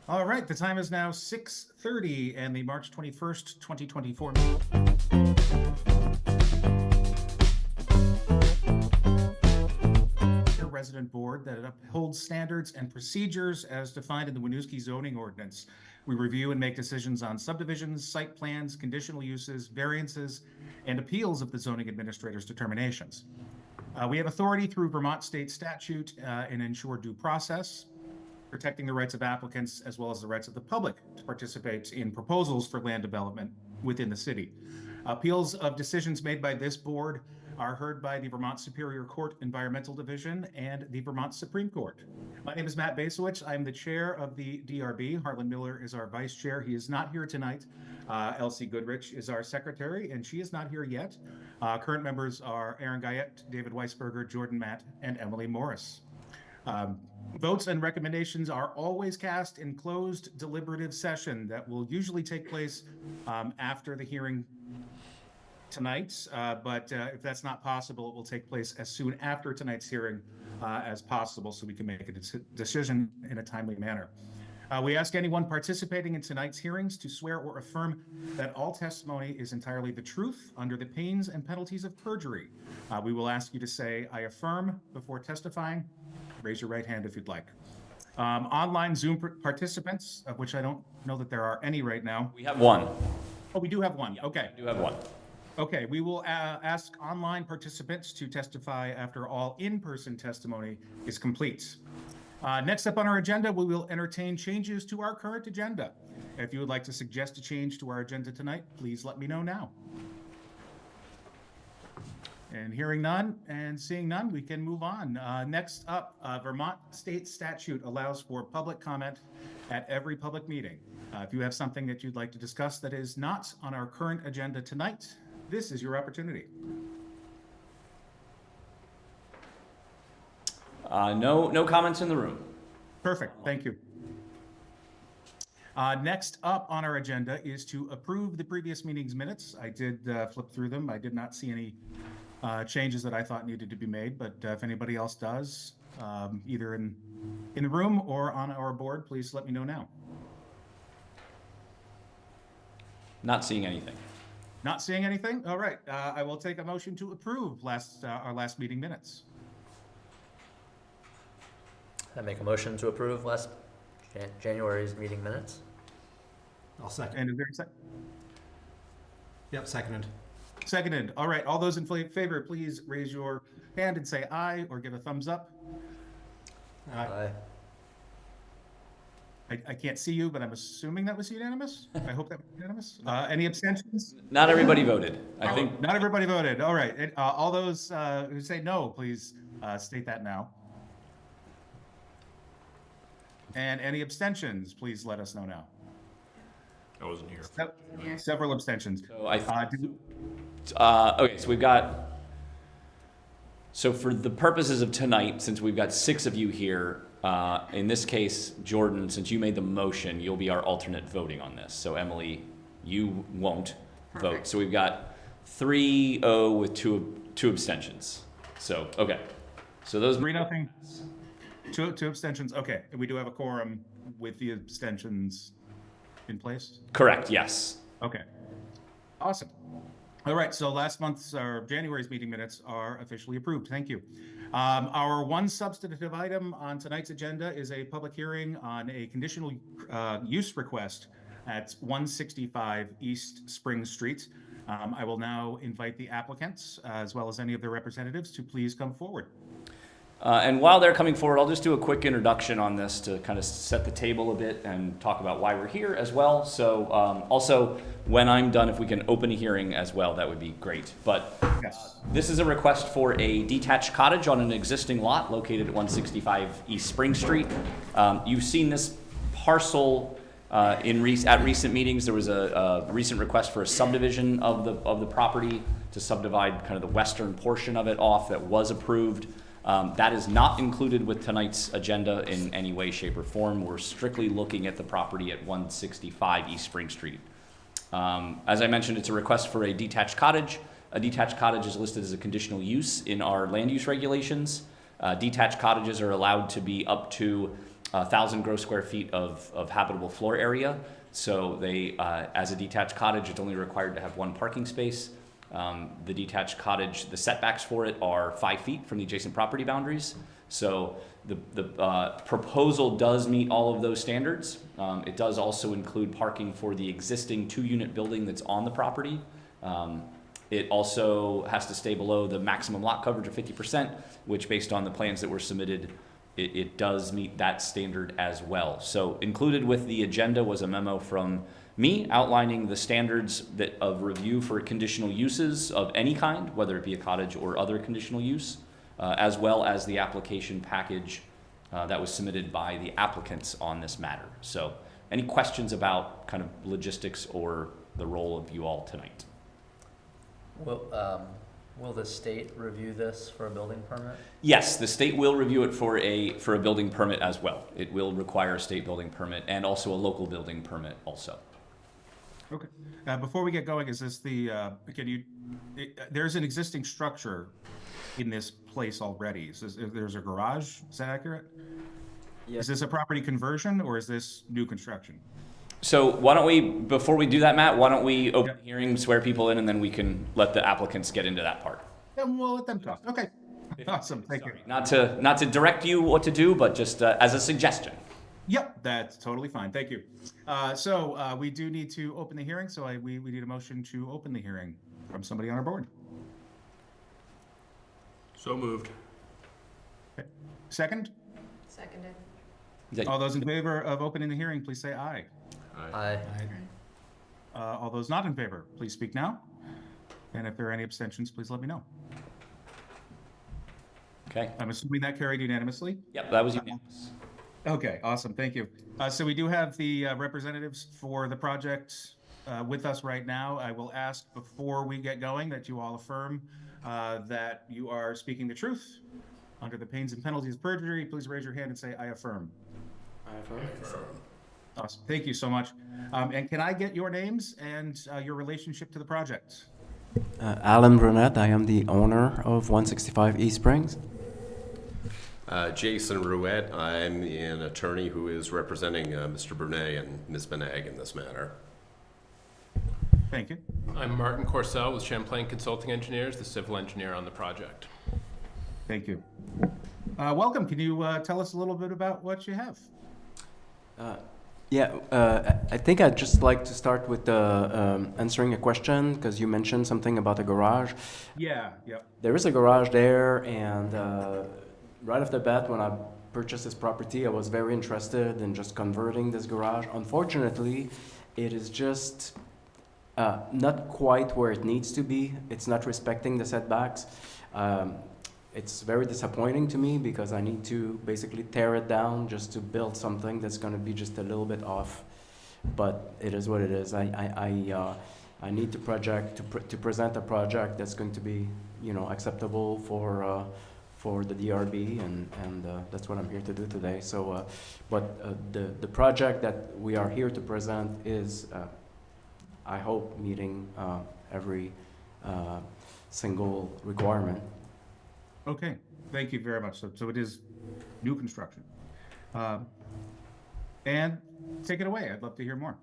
All right, the time is now 6:30 and the March 21st, 2024 Resident Board that upholds standards and procedures as defined in the Winooski zoning ordinance. We review and make decisions on subdivisions, site plans, conditional uses, variances, and appeals of the zoning administrator's determinations. We have authority through Vermont state statute and ensure due process, protecting the rights of applicants as well as the rights of the public to participate in proposals for land development within the city. Appeals of decisions made by this board are heard by the Vermont Superior Court Environmental Division and the Vermont Supreme Court. My name is Matt Basowich. I'm the chair of the DRB. Harlan Miller is our vice chair. He is not here tonight. Elsie Goodrich is our secretary, and she is not here yet. Current members are Aaron Guyette, David Weisberger, Jordan Matt, and Emily Morris. Votes and recommendations are always cast in closed deliberative session that will usually take place after the hearing tonight, but if that's not possible, it will take place as soon after tonight's hearing as possible so we can make a decision in a timely manner. We ask anyone participating in tonight's hearings to swear or affirm that all testimony is entirely the truth under the pains and penalties of perjury. We will ask you to say, "I affirm," before testifying. Raise your right hand if you'd like. Online Zoom participants, of which I don't know that there are any right now. We have one. Oh, we do have one. Yeah, okay. We do have one. Okay, we will ask online participants to testify after all in-person testimony is complete. Next up on our agenda, we will entertain changes to our current agenda. If you would like to suggest a change to our agenda tonight, please let me know now. And hearing none and seeing none, we can move on. Next up, Vermont state statute allows for public comment at every public meeting. If you have something that you'd like to discuss that is not on our current agenda tonight, this is your opportunity. No comments in the room. Perfect, thank you. Next up on our agenda is to approve the previous meeting's minutes. I did flip through them. I did not see any changes that I thought needed to be made, but if anybody else does, either in the room or on our board, please let me know now. Not seeing anything. Not seeing anything? All right, I will take a motion to approve our last meeting minutes. I make a motion to approve last January's meeting minutes. I'll second. And is there a second? Yep, seconded. Seconded. All right, all those in favor, please raise your hand and say aye or give a thumbs up. Aye. I can't see you, but I'm assuming that was unanimous. I hope that was unanimous. Any abstentions? Not everybody voted. I think Not everybody voted. All right. All those who say no, please state that now. And any abstentions, please let us know now. I wasn't here. Several abstentions. so. Okay, so we've got. So for the purposes of tonight, since we've got 6 of you here, in this case, Jordan, since you made the motion, you'll be our alternate voting on this. So Emily, you won't vote. So we've got 3-0 with two abstentions. So okay, so those 3-0. Two abstentions. Okay, and we do have a quorum with the abstentions in place. correct. Yes. Okay. Awesome. All right, so last month's or January's meeting minutes are officially approved. Thank you. Our one substantive item on tonight's agenda is a public hearing on a conditional use request at 165 East Spring Street. I will now invite the applicants, as well as any of their representatives, to please come forward. And while they're coming forward, I'll just do a quick introduction on this to kind of set the table a bit and talk about why we're here as well. So also, when I'm done, if we can open a hearing as well, that would be great. But Yes. this is a request for a detached cottage on an existing lot located at 165 East Spring Street. You've seen this parcel at recent meetings. There was a recent request for a subdivision of the property to subdivide kind of the western portion of it off that was approved. That is not included with tonight's agenda in any way, shape, or form. We're strictly looking at the property at 165 East Spring Street. As I mentioned, it's a request for a detached cottage. A detached cottage is listed as a conditional use in our land use regulations. Detached cottages are allowed to be up to 1,000 gross square feet of habitable floor area. So they, as a detached cottage, it's only required to have one parking space. The detached cottage, the setbacks for it are 5 feet from the adjacent property boundaries. So the proposal does meet all of those standards. It does also include parking for the existing 2-unit building that's on the property. It also has to stay below the maximum lot coverage of 50%, which based on the plans that were submitted, it does meet that standard as well. So included with the agenda was a memo from me outlining the standards of review for conditional uses of any kind, whether it be a cottage or other conditional use, as well as the application package that was submitted by the applicants on this matter. So any questions about kind of logistics or the role of you all tonight? Will the state review this for a building permit? Yes, the state will review it for a building permit as well. It will require a state building permit and also a local building permit also. Okay. Before we get going, is this there's an existing structure in this place already. There's a garage, is that accurate? Yes. Is this a property conversion or is this new construction? So why don't we, before we do that, Matt, why don't we open the hearing, swear people in, and then we can let the applicants get into that part. Then we'll let them talk. Okay. Awesome. Thank you. Not to direct you what to do, but just as a suggestion. Yep, that's totally fine. Thank you. So we do need to open the hearing. So we need a motion to open the hearing from somebody on our board. So moved. Okay. Second? Seconded. All those in favor of opening the hearing, please say aye. Aye. All those not in favor, please speak now. And if there are any abstentions, please let me know. Okay. I'm assuming that carried unanimously. Yep, that was unanimous. Okay, awesome. Thank you. So we do have the representatives for the project with us right now. I will ask before we get going that you all affirm that you are speaking the truth under the pains and penalties of perjury. Please raise your hand and say, I affirm. I affirm. Awesome. Thank you so much. And can I get your names and your relationship to the project? Alan Brunette, I am the owner of 165 East Springs. Jason Rouette, I'm an attorney who is representing Mr. Brunet and Ms. Benag in this matter. Thank you. I'm Martin Corsell with Champlain Consulting Engineers, the civil engineer on the project. Thank you. Welcome. Can you tell us a little bit about what you have? I think I'd just like to start with answering a question because you mentioned something about a garage. Yeah, yep. There is a garage there, and right off the bat, when I purchased this property, I was very interested in just converting this garage. Unfortunately, it is just not quite where it needs to be. It's not respecting the setbacks. It's very disappointing to me because I need to basically tear it down just to build something that's going to be just a little bit off. But it is what it is. I need to present a project that's going to be, acceptable for the DRB, and that's what I'm here to do today. So, the project that we are here to present is, I hope, meeting every single requirement. Okay, thank you very much. So it is new construction. And take it away. I'd love to hear more.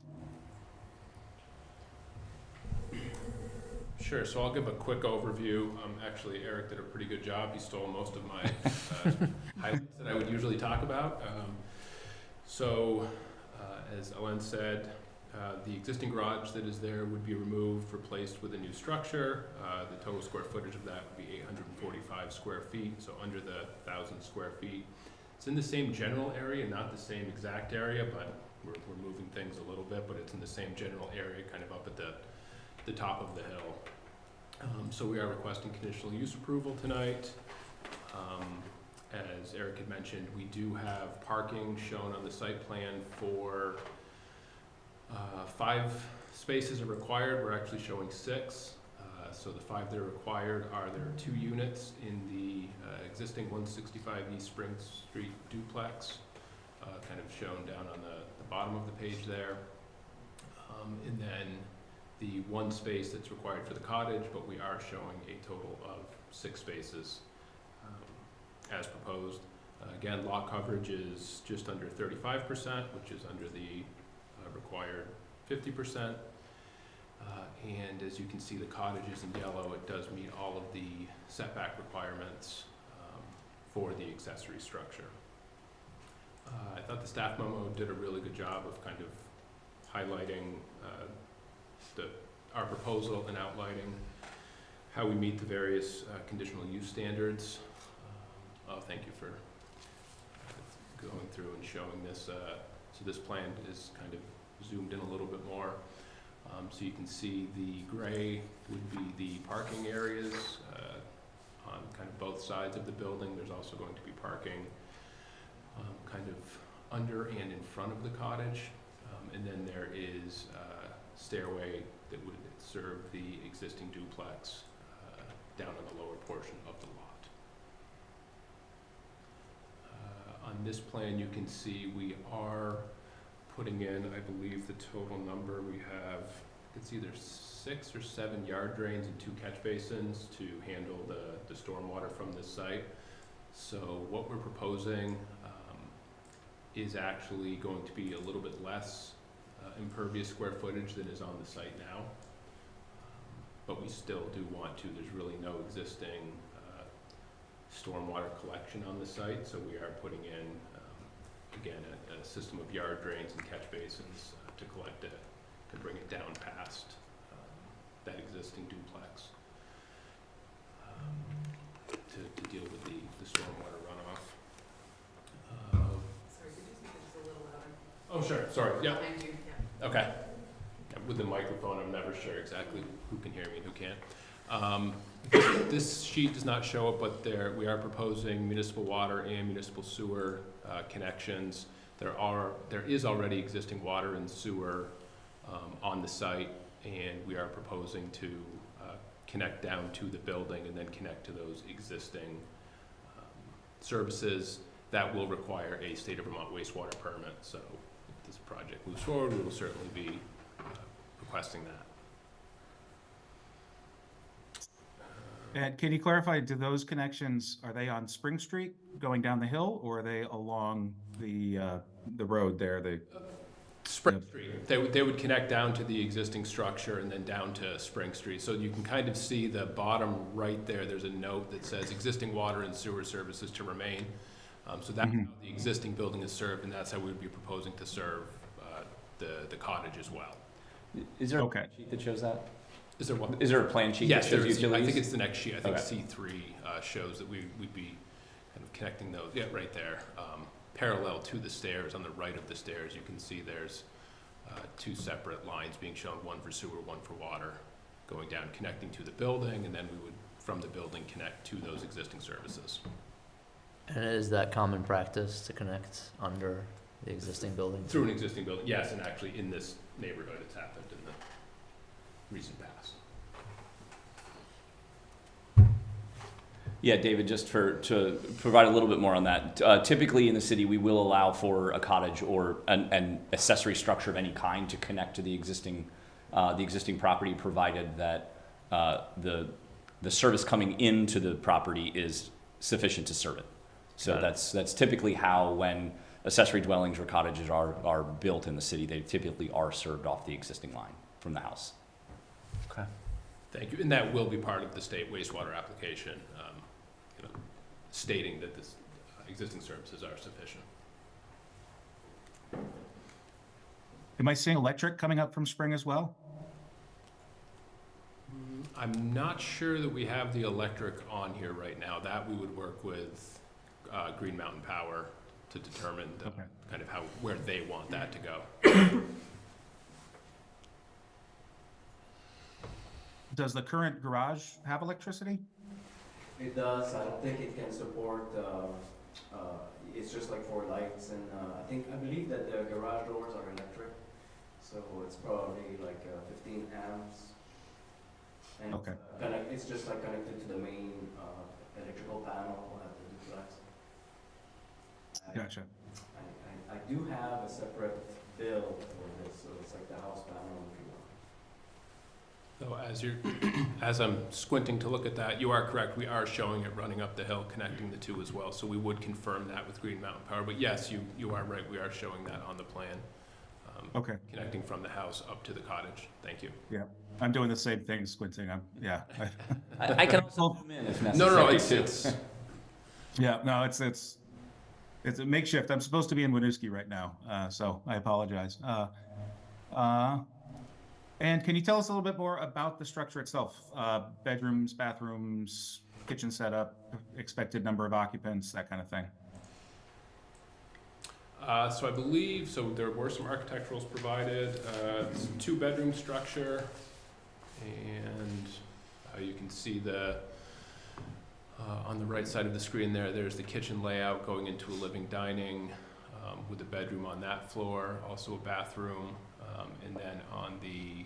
Sure, so I'll give a quick overview. Actually, Eric did a pretty good job. He stole most of my highlights that I would usually talk about. As Ellen said, the existing garage that is there would be removed, replaced with a new structure. The total square footage of that would be 845 square feet, so under the 1,000 square feet. It's in the same general area, not the same exact area, but we're moving things a little bit, but it's in the same general area, kind of up at the top of the hill. So we are requesting conditional use approval tonight. As Eric had mentioned, we do have parking shown on the site plan for 5 spaces are required. We're actually showing 6. So the 5 that are required are there are 2 units in the existing 165 East Spring Street duplex, kind of shown down on the bottom of the page there. And then the 1 space that's required for the cottage, but we are showing a total of 6 spaces as proposed. Again, lot coverage is just under 35%, which is under the required 50%. And as you can see, the cottage is in yellow. It does meet all of the setback requirements for the accessory structure. I thought the staff memo did a really good job of kind of highlighting our proposal and outlining how we meet the various conditional use standards. Thank you for going through and showing this. So this plan is kind of zoomed in a little bit more. So you can see the gray would be the parking areas on kind of both sides of the building. There's also going to be parking kind of under and in front of the cottage. And then there is a stairway that would serve the existing duplex down on the lower portion of the lot. On this plan, you can see we are putting in, I believe the total number we have, it's either 6 or 7 yard drains and 2 catch basins to handle the stormwater from this site. So what we're proposing is actually going to be a little bit less impervious square footage than is on the site now. But we still do want to, there's really no existing stormwater collection on the site, so we are putting in, again, a system of yard drains and catch basins to collect it, to bring it down past that existing duplex to deal with the stormwater runoff. Sorry, could you speak just a little louder? Oh, sure, sorry, yeah. Behind you, yeah. Okay. With the microphone, I'm never sure exactly who can hear me and who can't. This sheet does not show it, but we are proposing municipal water and municipal sewer connections. There is already existing water and sewer on the site, and we are proposing to connect down to the building and then connect to those existing services. That will require a state of Vermont wastewater permit, so if this project moves forward, we will certainly be requesting that. And can you clarify, do those connections, are they on Spring Street going down the hill, or are they along the road there? Spring Street. They would connect down to the existing structure and then down to Spring Street. So you can kind of see the bottom right there, there's a note that says existing water and sewer services to remain. So that's how the existing building is served, and that's how we would be proposing to serve the cottage as well. Is there Okay. a sheet that shows that? Is there one? Is there a plan sheet Yes, that there shows is. I utilities? think it's the next sheet. I think Okay. C3 shows that we'd be kind of connecting those. Yeah, right there. Parallel to the stairs, on the right of the stairs, you can see there's 2 separate lines being shown, one for sewer, one for water, going down, connecting to the building, and then we would, from the building, connect to those existing services. And is that common practice to connect under the existing building? Through an existing building, yes, and actually in this neighborhood, it's happened in the recent past. Yeah, David, just to provide a little bit more on that. Typically in the city, we will allow for a cottage or an accessory structure of any kind to connect to the existing property, provided that the service coming into the property is sufficient to serve it. So that's typically how, when accessory dwellings or cottages are built in the city, they typically are served off the existing line from the house. Okay. Thank you, and that will be part of the state wastewater application, stating that this existing services are sufficient. Am I seeing electric coming up from Spring as well? I'm not sure that we have the electric on here right now. That we would work with Green Mountain Power to determine kind of where they want that to go. Does the current garage have electricity? It does. I don't think it can support, it's just like for lights, and I believe that the garage doors are electric, so it's probably like 15 amps. And Okay. it's just like connected to the main electrical panel at the duplex. Gotcha. I do have a separate bill for this, so it's like the house panel if you want. So As I'm squinting to look at that, you are correct. We are showing it running up the hill, connecting the two as well. So we would confirm that with Green Mountain Power. But yes, you are right. We are showing that on the plan, Okay, connecting from the house up to the cottage. Thank you. yeah. I'm doing the same thing, squinting. Yeah. I can also zoom in if necessary. No, too. it's Yeah, no, it's a makeshift. I'm supposed to be in Winooski right now, so I apologize. And can you tell us a little bit more about the structure itself? Bedrooms, bathrooms, kitchen setup, expected number of occupants, that kind of thing. So I believe, so there were some architecturals provided, it's a 2-bedroom structure, and you can see on the right side of the screen there's the kitchen layout going into a living dining with a bedroom on that floor, also a bathroom, and then on the,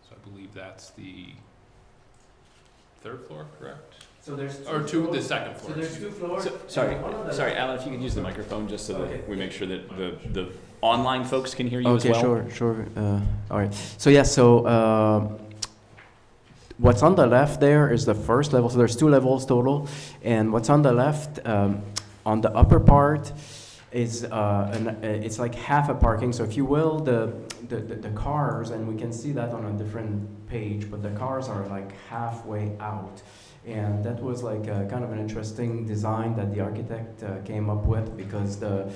so I believe that's the 3rd floor, correct? So there's Or the 2nd floor. So there's 2 floors. Sorry, Alan, if you could use the microphone just so that we make sure that the online folks can hear you as Okay, well. sure. All right. So yeah, what's on the left there is the first level. So there's 2 levels total, and what's on the left, on the upper part, is it's like half a parking. So if you will, the cars, and we can see that on a different page, but the cars are like halfway out. And that was like kind of an interesting design that the architect came up with, because the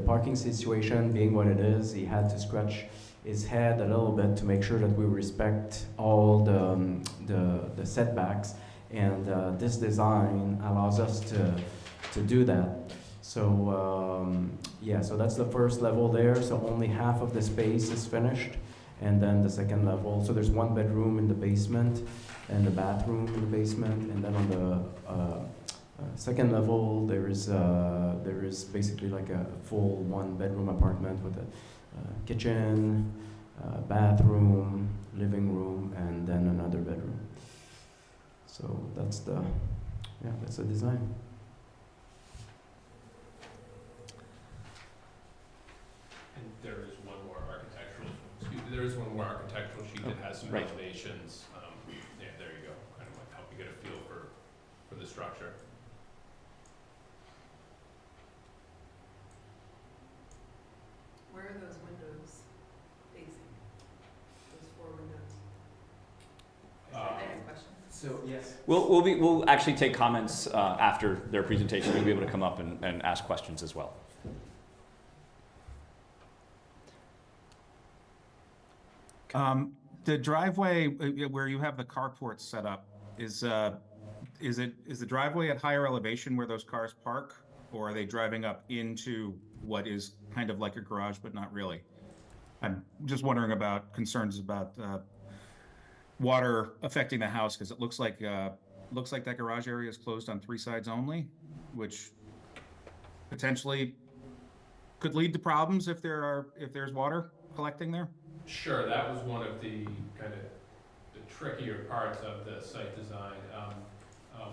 parking situation being what it is, he had to scratch his head a little bit to make sure that we respect all the setbacks, and this design allows us to do that. So yeah, so that's the first level there. So only half of the space is finished, and then the second level. So there's 1 bedroom in the basement, and a bathroom in the basement, and then on the second level there is basically like a full 1-bedroom apartment with a kitchen, bathroom, living room, and then another bedroom. So that's the design. And there is one more architectural sheet that has some Right. elevations. Yeah, there you go. Kind of like help you get a feel for the structure. Where are those windows facing? Those 4 windows? I have a question. So yes. We'll actually take comments after their presentation. We'll be able to come up and ask questions as well. The driveway where you have the carport set up is the driveway at higher elevation where those cars park, or are they driving up into what is kind of like a garage but not really? I'm just wondering about concerns about water affecting the house, because it looks like that garage area is closed on 3 sides only, which potentially could lead to problems if there's water collecting there. Sure, that was one of the kind of the trickier parts of the site design.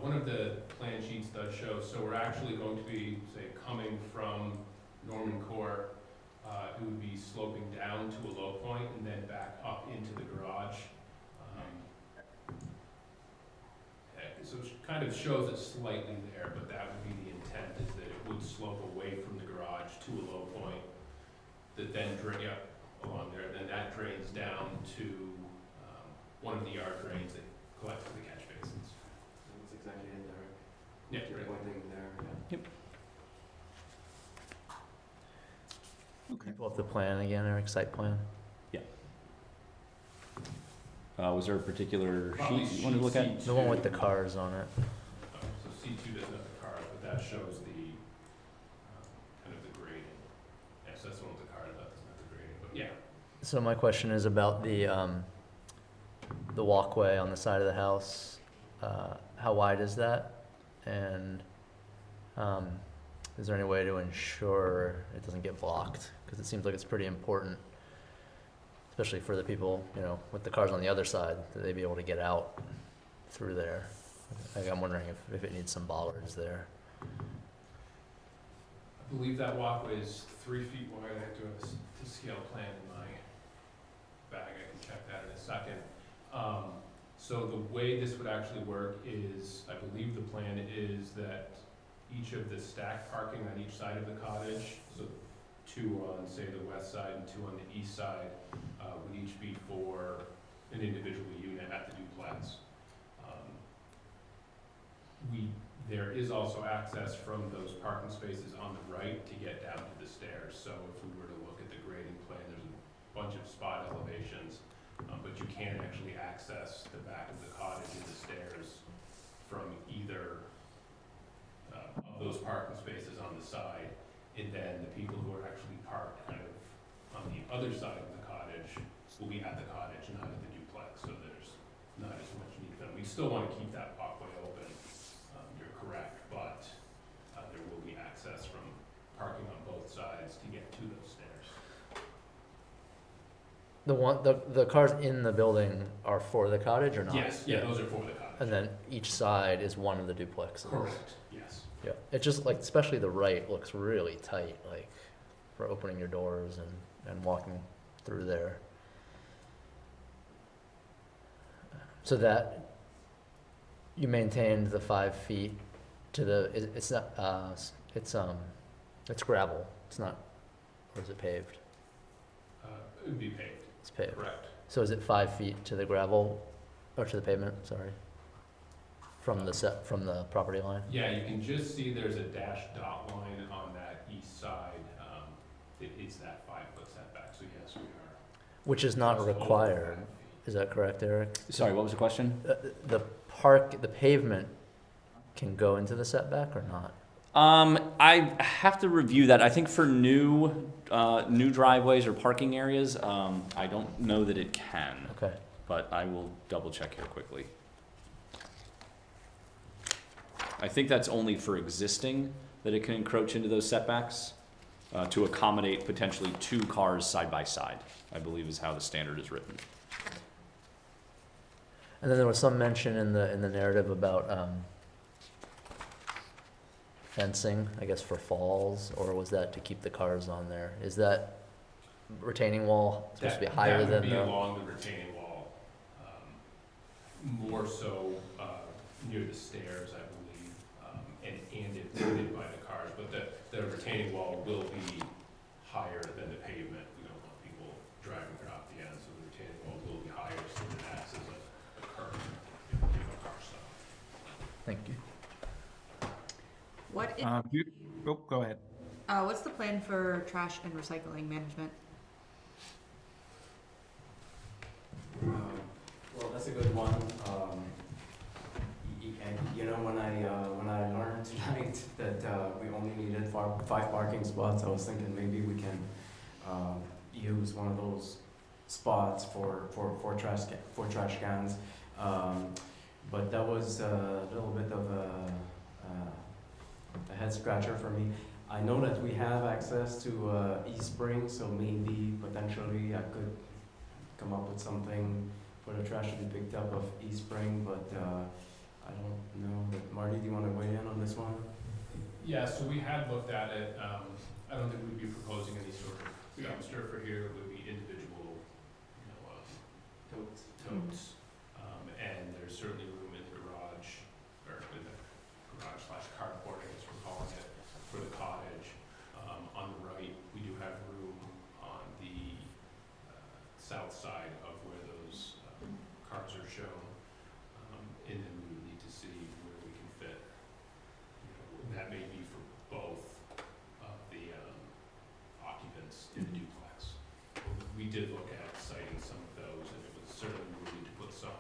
One of the plan sheets does show, so we're actually going to be, say, coming from Norman Court, it would be sloping down to a low point and then back up into the garage. So it kind of shows it slightly there, but that would be the intent, is that it would slope away from the garage to a low point that then along there, then that drains down to one of the yard drains that collects the catch basins. That's exactly it there. Yeah, You're right. pointing there. Okay. Pull up the plan again, Eric, site plan. Was there a particular Probably sheet you wanted to look at? sheet The one with the C2. cars on it. So C2 doesn't have the cars, but that shows the kind of the grading. Yeah, so that's the one with the cars, that doesn't have the grading, but yeah. So my question is about the walkway on the side of the house. How wide is that? And is there any way to ensure it doesn't get blocked? Because it seems like it's pretty important, especially for the people, with the cars on the other side, that they be able to get out through there. Like, I'm wondering if it needs some bollards there. I believe that walkway is 3 feet wide. I have to have a to scale plan in my bag. I can check that in a second. So the way this would actually work is, I believe the plan is that each of the stacked parking on each side of the cottage, so 2 on, say, the west side and 2 on the east side, would each be for an individual unit at the duplex. There is also access from those parking spaces on the right to get down to the stairs. So if we were to look at the grading plan, there's a bunch of spot elevations, but you can actually access the back of the cottage and the stairs from either of those parking spaces on the side. And then the people who are actually parked kind of on the other side of the cottage will be at the cottage, not at the duplex. So there's not as much need for them. We still want to keep that walkway open. You're correct, but there will be access from parking on both sides to get to those stairs. The cars in the building are for the cottage or not? Yes, yeah, those are for the cottage. And then each side is one of the duplexes? Correct, yes. Yeah, it's just like, especially the right looks really tight, like for opening your doors and walking through there. So that, you maintained the 5 feet to the, it's not, it's gravel, it's not, or is it paved? It would be paved, It's paved. correct. So is it 5 feet to the gravel, or to the pavement, sorry? From the property line? Yeah, you can just see there's a dashed dot line on that east side. It's that 5-foot setback, so yes, we are. Which is not just over required, 5 feet. is that correct, Eric? Sorry, what was the question? The pavement can go into the setback or not? I have to review that. I think for new driveways or parking areas, I don't know that it can, Okay. but I will double check here quickly. I think that's only for existing, that it can encroach into those setbacks, to accommodate potentially 2 cars side by side, I believe is how the standard is written. And then there was some mention in the narrative about fencing, I guess for falls, or was that to keep the cars on there? Is that retaining wall supposed to be higher That than would be the? along the retaining wall, more so near the stairs, I believe, and intended by the cars. But the retaining wall will be higher than the pavement. We don't want people driving off the end, so the retaining wall will be higher, so it acts as a curb if a car stops. Thank you. What is, Go ahead. what's the plan for trash and recycling management? Well, that's a good one. You know, when I learned tonight that we only needed 5 parking spots, I was thinking maybe we can use one of those spots for trash cans. But that was a little bit of a head scratcher for me. I know that we have access to East Spring, so maybe potentially I could come up with something for the trash to be picked up of East Spring, but I don't know. But Marty, do you want to weigh in on this one? Yeah, so we had looked at it. I don't think we'd be proposing any sort of dumpster for here. It would be individual, totes. And there's certainly room in the garage, or in the garage/carport, I guess we're calling it, for the cottage. On the right, we do have room on the south side of where those cars are shown. And then we would need to see where we can fit. That may be for both of the occupants in the duplex. We did look at citing some of those, and it was certainly room to put some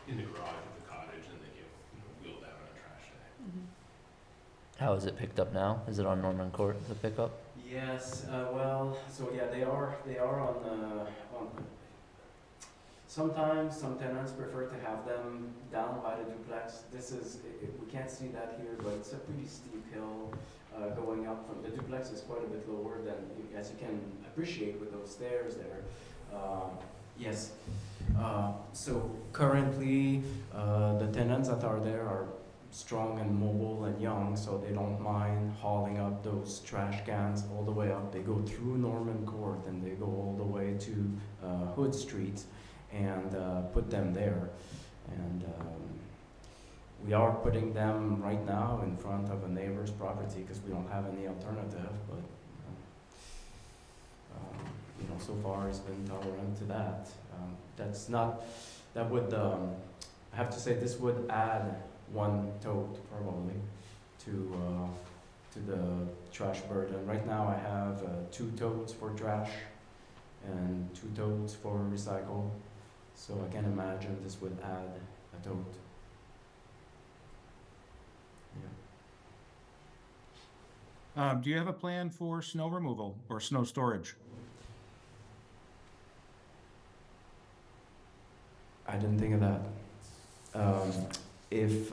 in the garage of the cottage, and they get wheeled out on a trash day. How is it picked up now? Is it on Norman Court, the pickup? Yes. Well, so yeah, they are on. Sometimes some tenants prefer to have them down by the duplex. We can't see that here, but it's a pretty steep hill going up from the duplex. Is quite a bit lower than, as you can appreciate with those stairs there. Yes. So currently, the tenants that are there are strong and mobile and young, so they don't mind hauling up those trash cans all the way up. They go through Norman Court and they go all the way to Hood Street. and put them there. And we are putting them right now in front of a neighbor's property because we don't have any alternative, but you know, so far it's been tolerant to that. That would, I have to say, this would add one tote probably to the trash burden. Right now I have 2 totes for trash and 2 totes for recycle, so I can imagine this would add a tote. Yeah. Do you have a plan for snow removal or snow storage? I didn't think of that. If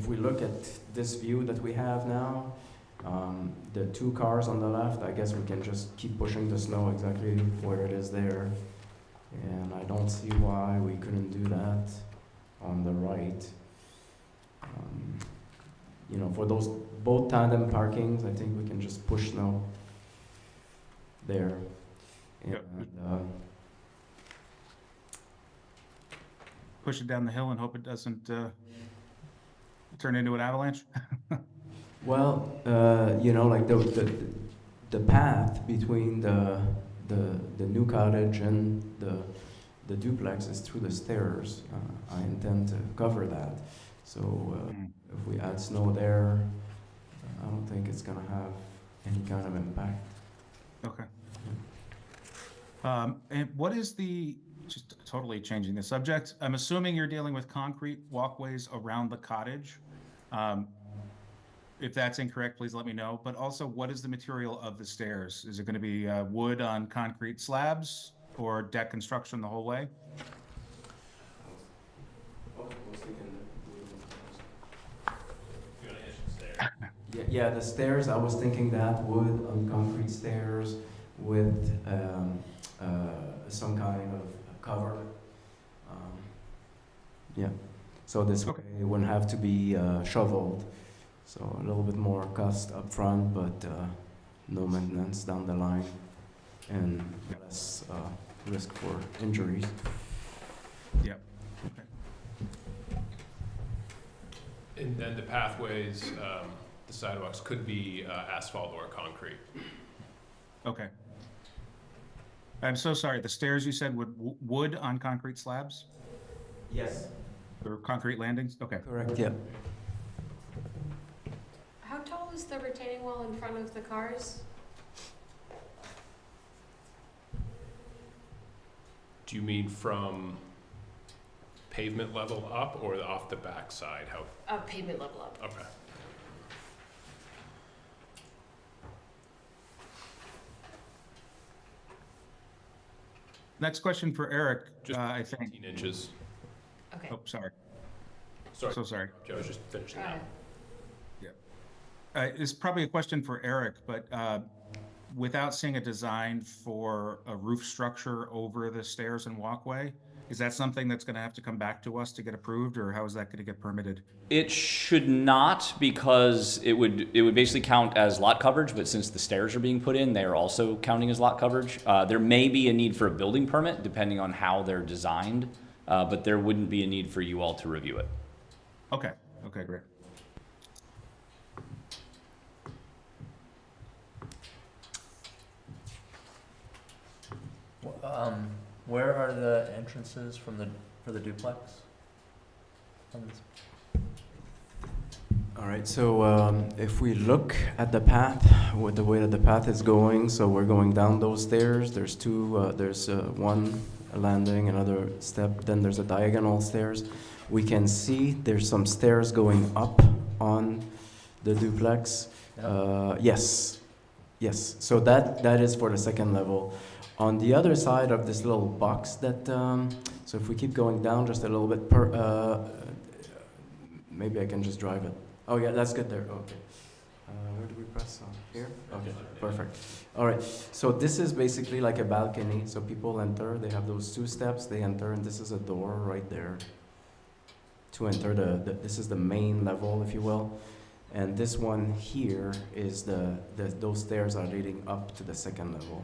we look at this view that we have now, the 2 cars on the left, I guess we can just keep pushing the snow exactly where it is there. And I don't see why we couldn't do that on the right. You know, for those both tandem parkings, I think we can just push snow there. And, Yep. Push it down the hill and hope it doesn't turn into an avalanche? well, you know, like the path between the new cottage and the duplex is through the stairs. I intend to cover that. So if we add snow there, I don't think it's gonna have any kind of impact. Okay. And what is just totally changing the subject, I'm assuming you're dealing with concrete walkways around the cottage. If that's incorrect, please let me know. But also, what is the material of the stairs? Is it going to be wood on concrete slabs or deck construction the whole way? Yeah, the stairs, I was thinking that wood on concrete stairs with some kind of cover. Yeah, so this way it wouldn't have to be shoveled. So a little bit more cost up front, but no maintenance down the line and less risk for injuries. Yep. Okay. And then the pathways, the sidewalks could be asphalt or concrete. Okay. I'm so sorry. The stairs you said wood on concrete slabs Yes. or concrete landings? Okay. Correct, yeah. How tall is the retaining wall in front of the cars? Do you mean from pavement level up or off the back side? How, Pavement level up. okay. Next question for Eric, Just I think. 18 inches. Okay. Oh, sorry. Sorry, So sorry. Joe, I was just finishing that. It's probably a question for Eric, but without seeing a design for a roof structure over the stairs and walkway, is that something that's going to have to come back to us to get approved, or how is that going to get permitted? It should not, because it would basically count as lot coverage, but since the stairs are being put in, they are also counting as lot coverage. There may be a need for a building permit depending on how they're designed, but there wouldn't be a need for you all to review it. Okay. Okay, great. Where are the entrances for the duplex? On this- All right, so if we look at the path, with the way that the path is going, so we're going down those stairs, there's one landing, another step, then there's a diagonal stairs. We can see there's some stairs going up on the duplex. Yes, so that is for the second level. On the other side of this little box that, so if we keep going down just a little bit maybe I can just drive it. Oh yeah, that's good there, okay. Where do we press on? Here? Okay, perfect. All right, so this is basically like a balcony, so people enter, they have those 2 steps, they enter, and this is a door right there to enter this is the main level, if you will. And this one here is those stairs are leading up to the second level.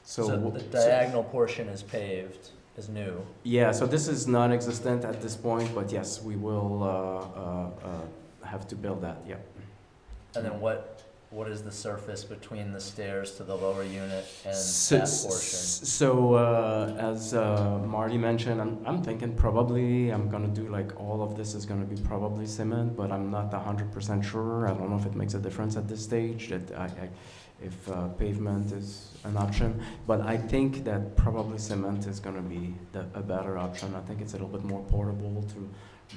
So So, the diagonal portion is paved, is new. yeah, so this is non-existent at this point, but yes, we will have to build that, yeah. And then what is the surface between the stairs to the lower unit and So, that portion? as Marty mentioned, I'm thinking probably I'm gonna do like all of this is gonna be probably cement, but I'm not 100% sure. I don't know if it makes a difference at this stage that if pavement is an option, but I think that probably cement is gonna be a better option. I think it's a little bit more portable to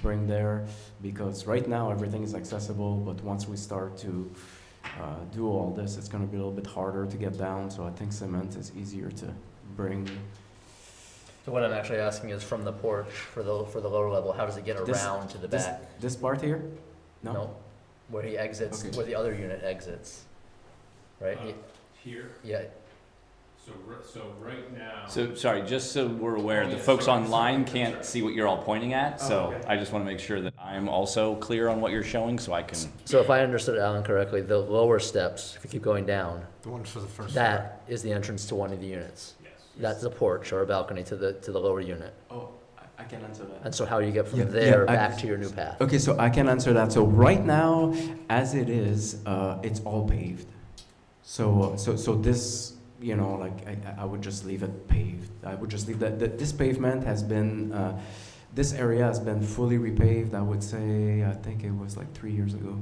bring there because right now everything is accessible, but once we start to do all this, it's gonna be a little bit harder to get down, so I think cement is easier to bring. So what I'm actually asking is from the porch for the lower level, how does it get This- around to the this- back? This part here? No? Where he exits, Okay. where the other unit exits, right? Here, Yeah, so right now. So, sorry, just so we're aware, Oh, the yeah, folks sorry, online sorry, can't sorry. see what you're all pointing at, so okay. I just want to make sure that I'm also clear on what you're showing, so I can, so if I understood Alan correctly, the lower steps, if you keep going down, The one for the first floor. that is the entrance to one of the units. Yes. That's a porch or a balcony to the lower unit. Oh, I can answer that. And so how do you get Yeah, from there yeah, back to your new path? Okay, so I can answer that. So right now, as it is, it's all paved. So this, you know, like I would just leave it paved. I would just leave that. This pavement has been, this area has been fully repaved. I would say, I think it was like 3 years ago.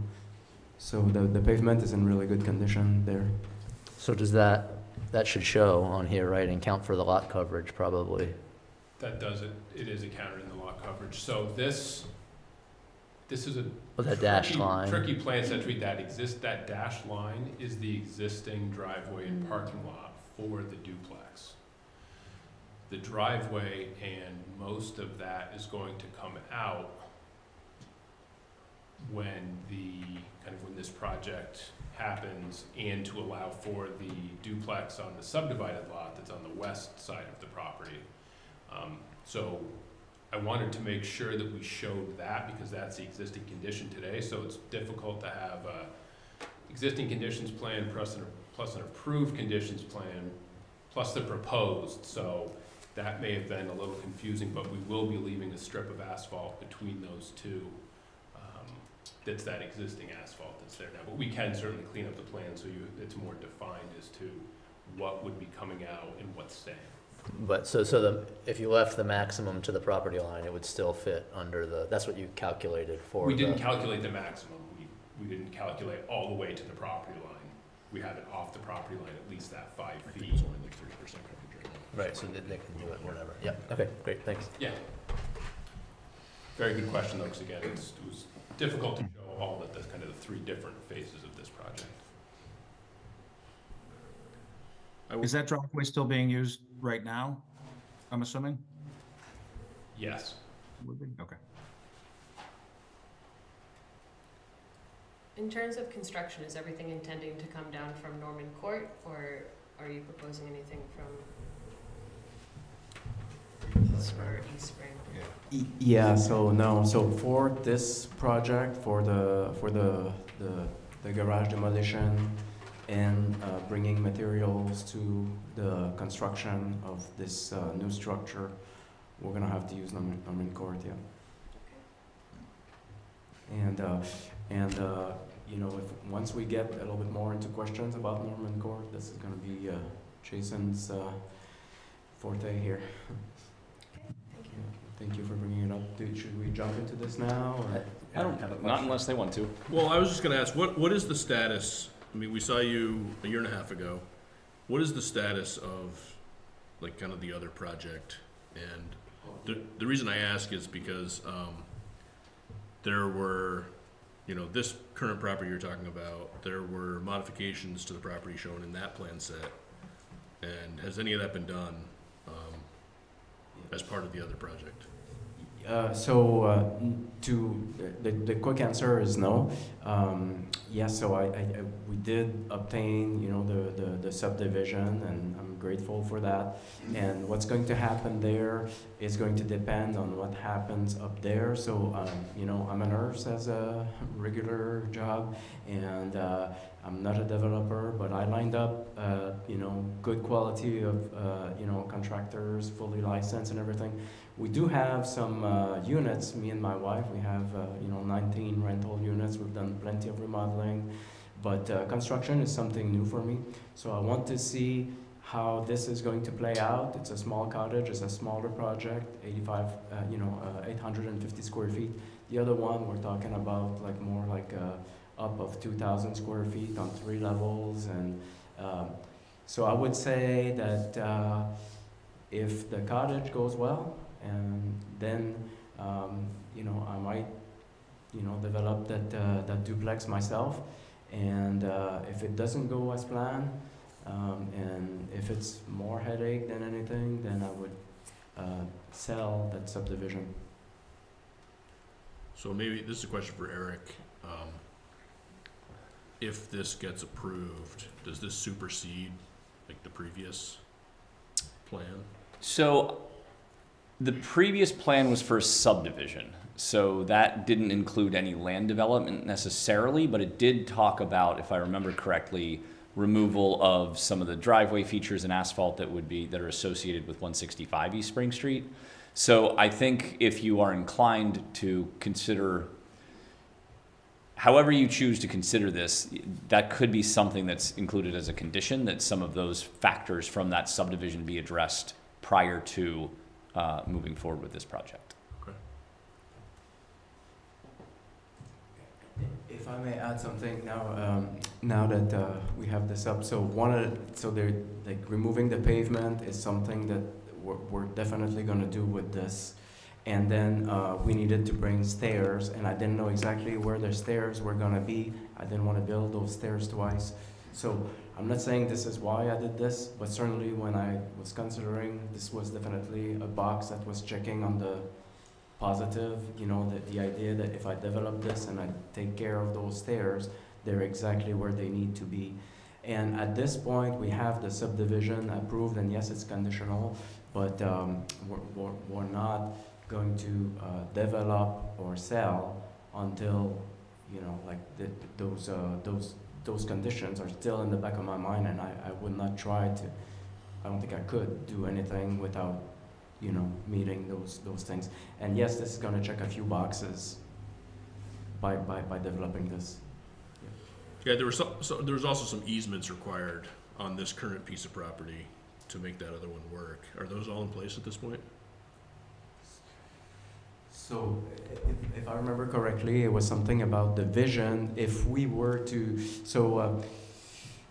So the pavement is in really good condition there. So does that should show on here, right, and count for the lot coverage probably? That does it, it is accounted in the lot coverage. So this is a With that dashed tricky- line? Tricky plan set to read that dashed line is the existing driveway and parking lot for the duplex. The driveway and most of that is going to come out when when this project happens and to allow for the duplex on the subdivided lot that's on the west side of the property. So I wanted to make sure that we showed that because that's the existing condition today, so it's difficult to have a existing conditions plan plus an approved conditions plan plus the proposed, so that may have been a little confusing, but we will be leaving a strip of asphalt between those two. That's that existing asphalt that's there now, but we can certainly clean up the plan so it's more defined as to what would be coming out and what's staying. But if you left the maximum to the property line, it would still fit under that's what you calculated for We didn't calculate the maximum. We didn't calculate all the way to the property line. We have it off the property line, at least that 5 feet. It's only like 30% coverage right now. Right, so they can do it, whatever. Yeah, okay, great, thanks. Yeah. Very good question, though, because again, it was difficult to show all the kind of the 3 different phases of this project. Is that driveway still being used right now, I'm assuming? Yes. Would be? Okay. In terms of construction, is everything intending to come down from Norman Court, or are you proposing anything from East Spring? Yeah, so no, so for this project, for the garage demolition and bringing materials to the construction of this new structure, we're gonna have to use Norman Court, yeah. And you know, once we get a little bit more into questions about Norman Court, this is gonna be Jason's forte here. Thank you. Thank you for bringing it up. Should we jump into this now? Or? I don't, not unless they want to. Well, I was just gonna ask, what is the status? I mean, we saw you a year and a half ago. What is the status of, like, kind of the other project? And the reason I ask is because, there were, you know, this current property you're talking about, there were modifications to the property shown in that plan set. And has any of that been done, as part of the other project? The quick answer is no. Yes, so we did obtain, you know, the subdivision, and I'm grateful for that. And what's going to happen there is going to depend on what happens up there. So, you know, I'm a nurse as a regular job, and I'm not a developer, but I lined up, you know, good quality of, you know, contractors, fully licensed and everything. We do have some units, me and my wife, we have, you know, 19 rental units. We've done plenty of remodeling, but construction is something new for me. So I want to see how this is going to play out. It's a small cottage, it's a smaller project, 850 square feet. The other one, we're talking about like more like up of 2,000 square feet on 3 levels. And so I would say that if the cottage goes well, and then, you know, I might, you know, develop that duplex myself. And if it doesn't go as planned, and if it's more headache than anything, then I would sell that subdivision. So maybe this is a question for Eric. If this gets approved, does this supersede like the previous plan? So the previous plan was for a subdivision, so that didn't include any land development necessarily, but it did talk about, if I remember correctly, removal of some of the driveway features and asphalt that are associated with 165 East Spring Street. So I think if you are inclined to consider, however you choose to consider this, that could be something that's included as a condition, that some of those factors from that subdivision be addressed prior to moving forward with this project. Okay. If I may add something now, now that we have this up, so they're like removing the pavement is something that we're definitely going to do with this. And then we needed to bring stairs, and I didn't know exactly where the stairs were going to be. I didn't want to build those stairs twice. So I'm not saying this is why I did this, but certainly when I was considering, this was definitely a box that was checking on the positive, you know, the idea that if I develop this and I take care of those stairs, they're exactly where they need to be. And at this point, we have the subdivision approved, and yes, it's conditional, but we're not going to develop or sell until, you know, like those conditions are still in the back of my mind, and I would not try to, I don't think I could do anything without, you know, meeting those things. And yes, this is gonna check a few boxes by developing this. Yeah, there was also some easements required on this current piece of property to make that other one work. Are those all in place at this point? So, if I remember correctly, it was something about the vision. If we were to, so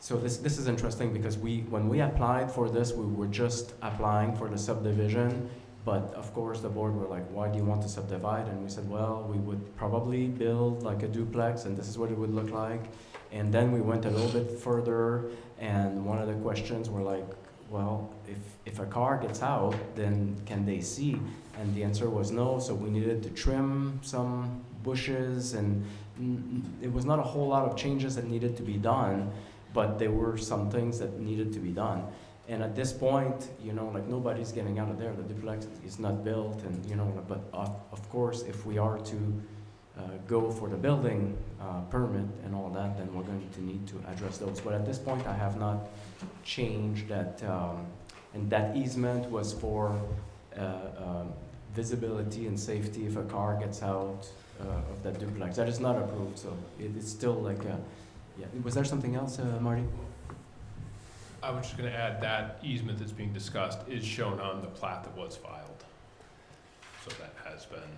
this is interesting because when we applied for this, we were just applying for the subdivision. But of course, the board were like, "Why do you want to subdivide?" And we said, "Well, we would probably build like a duplex, and this is what it would look like." And then we went a little bit further, and one of the questions were like, "Well, if a car gets out, then can they see?" And the answer was no, so we needed to trim some bushes, and it was not a whole lot of changes that needed to be done, but there were some things that needed to be done. And at this point, you know, like nobody's getting out of there, the duplex is not built, and you know, but of course, if we are to go for the building permit and all that, then we're going to need to address those. But at this point, I have not changed that, and that easement was for visibility and safety if a car gets out of that duplex. That is not approved, so it's still like a, yeah. Was there something else, Marty? I was just gonna add that easement that's being discussed is shown on the plat that was filed. So that has been,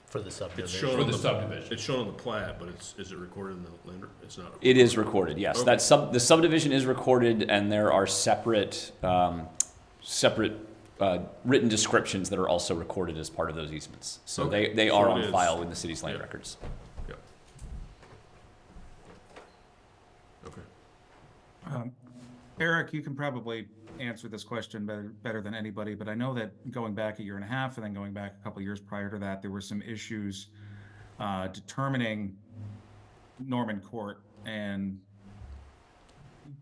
For the It's subdivision. shown for on the the, subdivision. it's shown on the plat, but is it recorded in the land? It's not. It is recorded, yes. Okay. The subdivision is recorded, and there are separate written descriptions that are also recorded as part of those easements. So Okay. they So are it on is. file in the city's land Yeah. records. Okay. Eric, you can probably answer this question better than anybody, but I know that going back a year and a half and then going back a couple years prior to that, there were some issues determining Norman Court and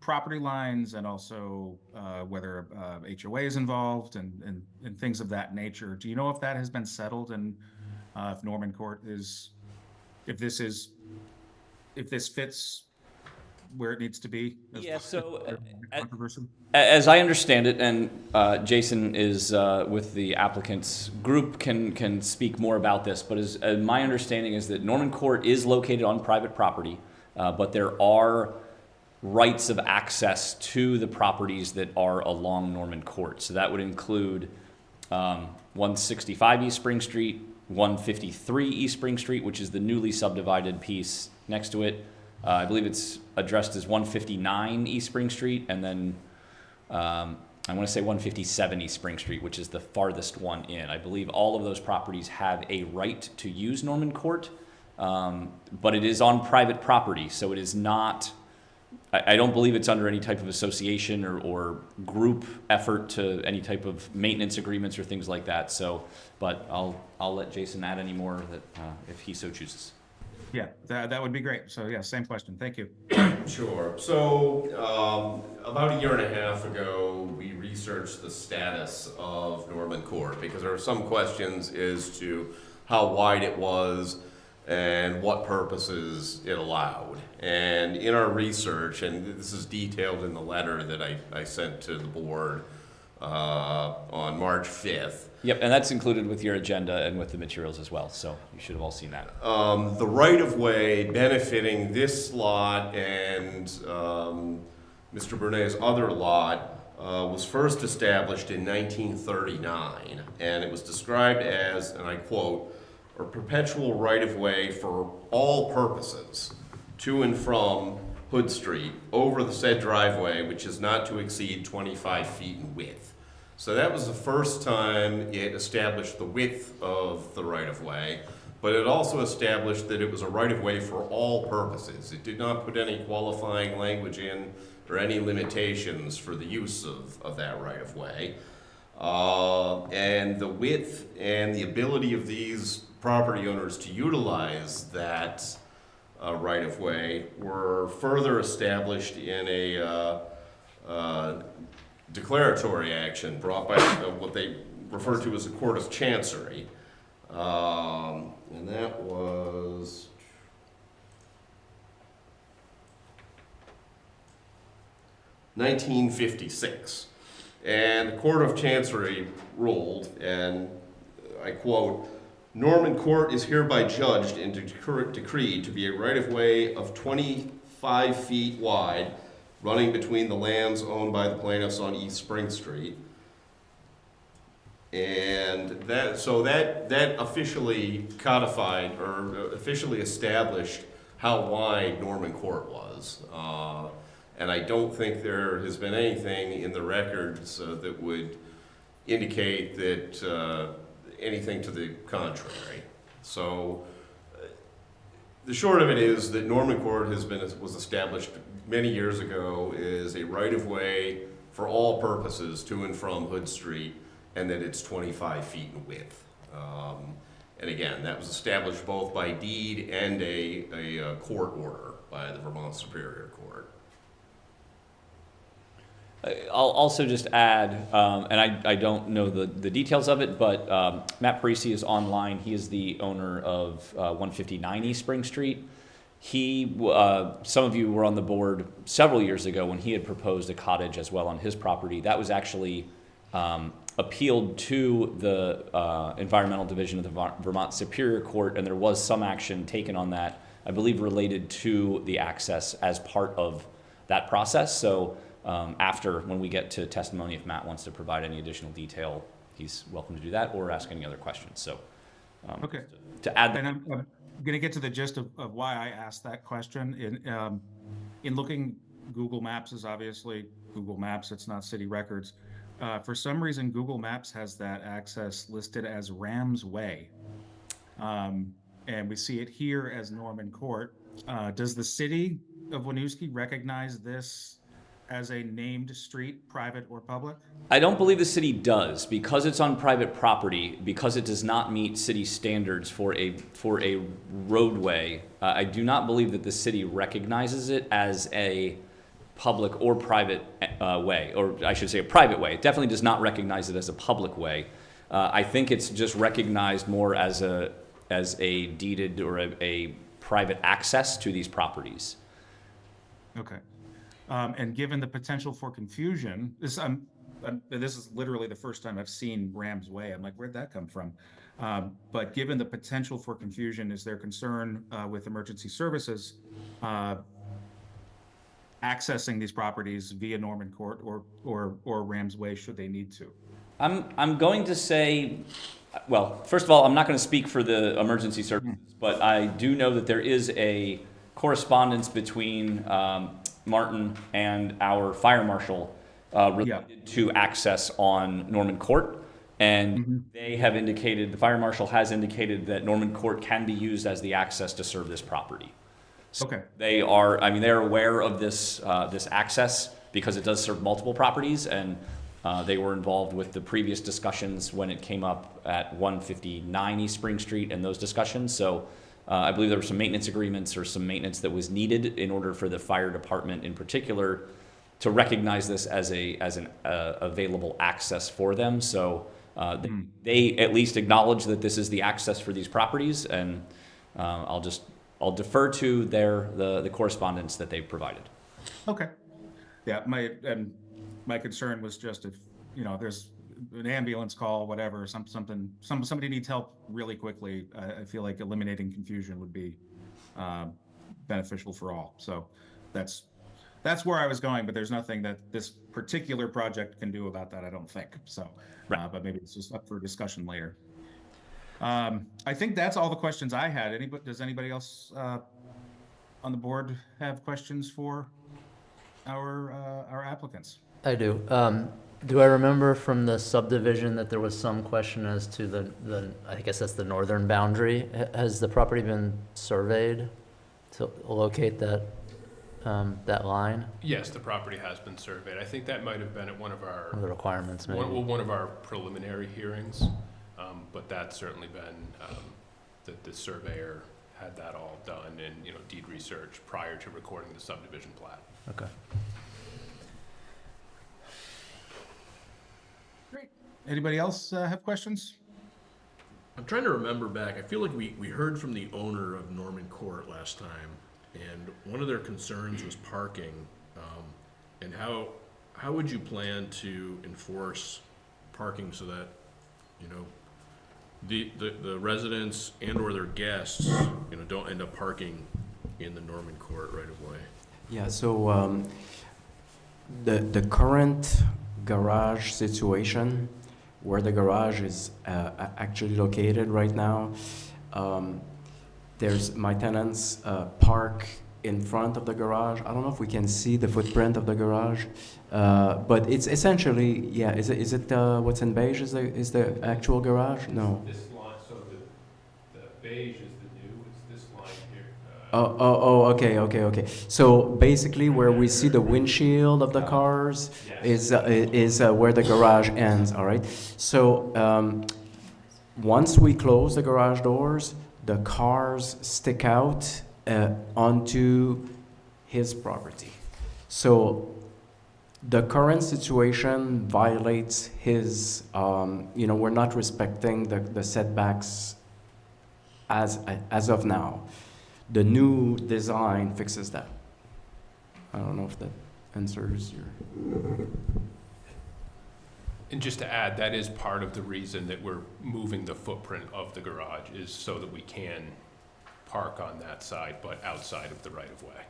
property lines, and also whether HOA is involved and things of that nature. Do you know if that has been settled, and if Norman Court is, if this fits where it needs to be? Yeah, so Controversy? as I understand it, and Jason is with the applicant's group, can speak more about this, but as my understanding is that Norman Court is located on private property, but there are rights of access to the properties that are along Norman Court. So that would include 165 East Spring Street, 153 East Spring Street, which is the newly subdivided piece next to it. I believe it's addressed as 159 East Spring Street, and then I want to say 157 East Spring Street, which is the farthest one in. I believe all of those properties have a right to use Norman Court, but it is on private property, so it is not, I don't believe it's under any type of association or group effort to any type of maintenance agreements or things like that. So, but I'll let Jason add any more that if he so chooses. Yeah, that would be great. So yeah, same question. Thank you. Sure. So, about a year and a half ago, we researched the status of Norman Court because there are some questions as to how wide it was and what purposes it allowed. And in our research, and this is detailed in the letter that I sent to the board on March 5th. Yep, and that's included with your agenda and with the materials as well, so you should have all seen that. The right-of-way benefiting this lot and Mr. Burnet's other lot was first established in 1939, and it was described as, and I quote, "a perpetual right-of-way for all purposes to and from Hood Street over the said driveway, which is not to exceed 25 feet in width." So that was the first time it established the width of the right-of-way, but it also established that it was a right-of-way for all purposes. It did not put any qualifying language in or any limitations for the use of that right-of-way. And the width and the ability of these property owners to utilize that right-of-way were further established in a declaratory action brought by what they refer to as the Court of Chancery. And that was 1956. And the Court of Chancery ruled, and I quote, "Norman Court is hereby judged and decreed to be a right-of-way of 25 feet wide, running between the lands owned by the plaintiffs on East Spring Street." And that officially codified or officially established how wide Norman Court was. And I don't think there has been anything in the records that would indicate that anything to the contrary. So the short of it is that Norman Court was established many years ago as a right-of-way for all purposes to and from Hood Street, and that it's 25 feet in width. And again, that was established both by deed and a court order by the Vermont Superior Court. I'll also just add, and I don't know the details of it, but Matt Parisi is online. He is the owner of 159 East Spring Street. Some of you were on the board several years ago when he had proposed a cottage as well on his property. That was actually appealed to the Environmental Division of the Vermont Superior Court, and there was some action taken on that, I believe related to the access as part of that process. So when we get to testimony, if Matt wants to provide any additional detail, he's welcome to do that or ask any other questions. So Okay. to add that. And I'm going to get to the gist of why I asked that question. In looking, Google Maps is obviously Google Maps. It's not city records. For some reason, Google Maps has that access listed as Rams Way. And we see it here as Norman Court. Does the city of Winooski recognize this as a named street, private or public? I don't believe the city does, because it's on private property, because it does not meet city standards for a roadway. I do not believe that the city recognizes it as a public or private way, or I should say a private way. It definitely does not recognize it as a public way. I think it's just recognized more as a deeded or a private access to these properties. Okay. And given the potential for confusion, this is literally the first time I've seen Rams Way. I'm like, where'd that come from? But given the potential for confusion, is there concern with emergency services accessing these properties via Norman Court or Rams Way should they need to? I'm going to say, well, first of all, I'm not going to speak for the emergency services, but I do know that there is a correspondence between Martin and our fire marshal related to access on Norman Court. And they have indicated, the fire marshal has indicated that Norman Court can be used as the access to serve this property. So Okay. they are, I mean, they're aware of this, this access because it does serve multiple properties, and they were involved with the previous discussions when it came up at 159 East Spring Street and those discussions. So I believe there were some maintenance agreements or some maintenance that was needed in order for the fire department in particular to recognize this as an available access for them. So they at least acknowledge that this is the access for these properties, and I'll defer to the correspondence that they've provided. Okay. Yeah, my concern was just if, there's an ambulance call, whatever, somebody needs help really quickly. I feel like eliminating confusion would be beneficial for all. So that's where I was going, but there's nothing that this particular project can do about that, I don't think. So, Right. But maybe it's just up for discussion later. I think that's all the questions I had. Does anybody else on the board have questions for our applicants? I do. Do I remember from the subdivision that there was some question as to the I guess that's the northern boundary? Has the property been surveyed to locate that, that line? Yes, the property has been surveyed. I think that might have been at one of our, One of the requirements, maybe? one of our preliminary hearings. But that's certainly been, that the surveyor had that all done and, deed research prior to recording the subdivision plat. Okay. Great. Anybody else have questions? I'm trying to remember back. I feel like we heard from the owner of Norman Court last time, and one of their concerns was parking. And how would you plan to enforce parking so that, the residents and or their guests, don't end up parking in the Norman Court right of way? Yeah, so the current garage situation, where the garage is actually located right now, there's my tenants park in front of the garage. I don't know if we can see the footprint of the garage, but it's essentially, yeah. Is it what's in beige is the actual garage? No. This line, so the beige is the new, it's this line here. Okay. So basically, where we see the windshield of the cars is where the garage ends. All right. So once we close the garage doors, the cars stick out onto his property. So the current situation violates his. We're not respecting the setbacks as of now. The new design fixes that. I don't know if that answers your... And just to add, that is part of the reason that we're moving the footprint of the garage, is so that we can park on that side, but outside of the right-of-way.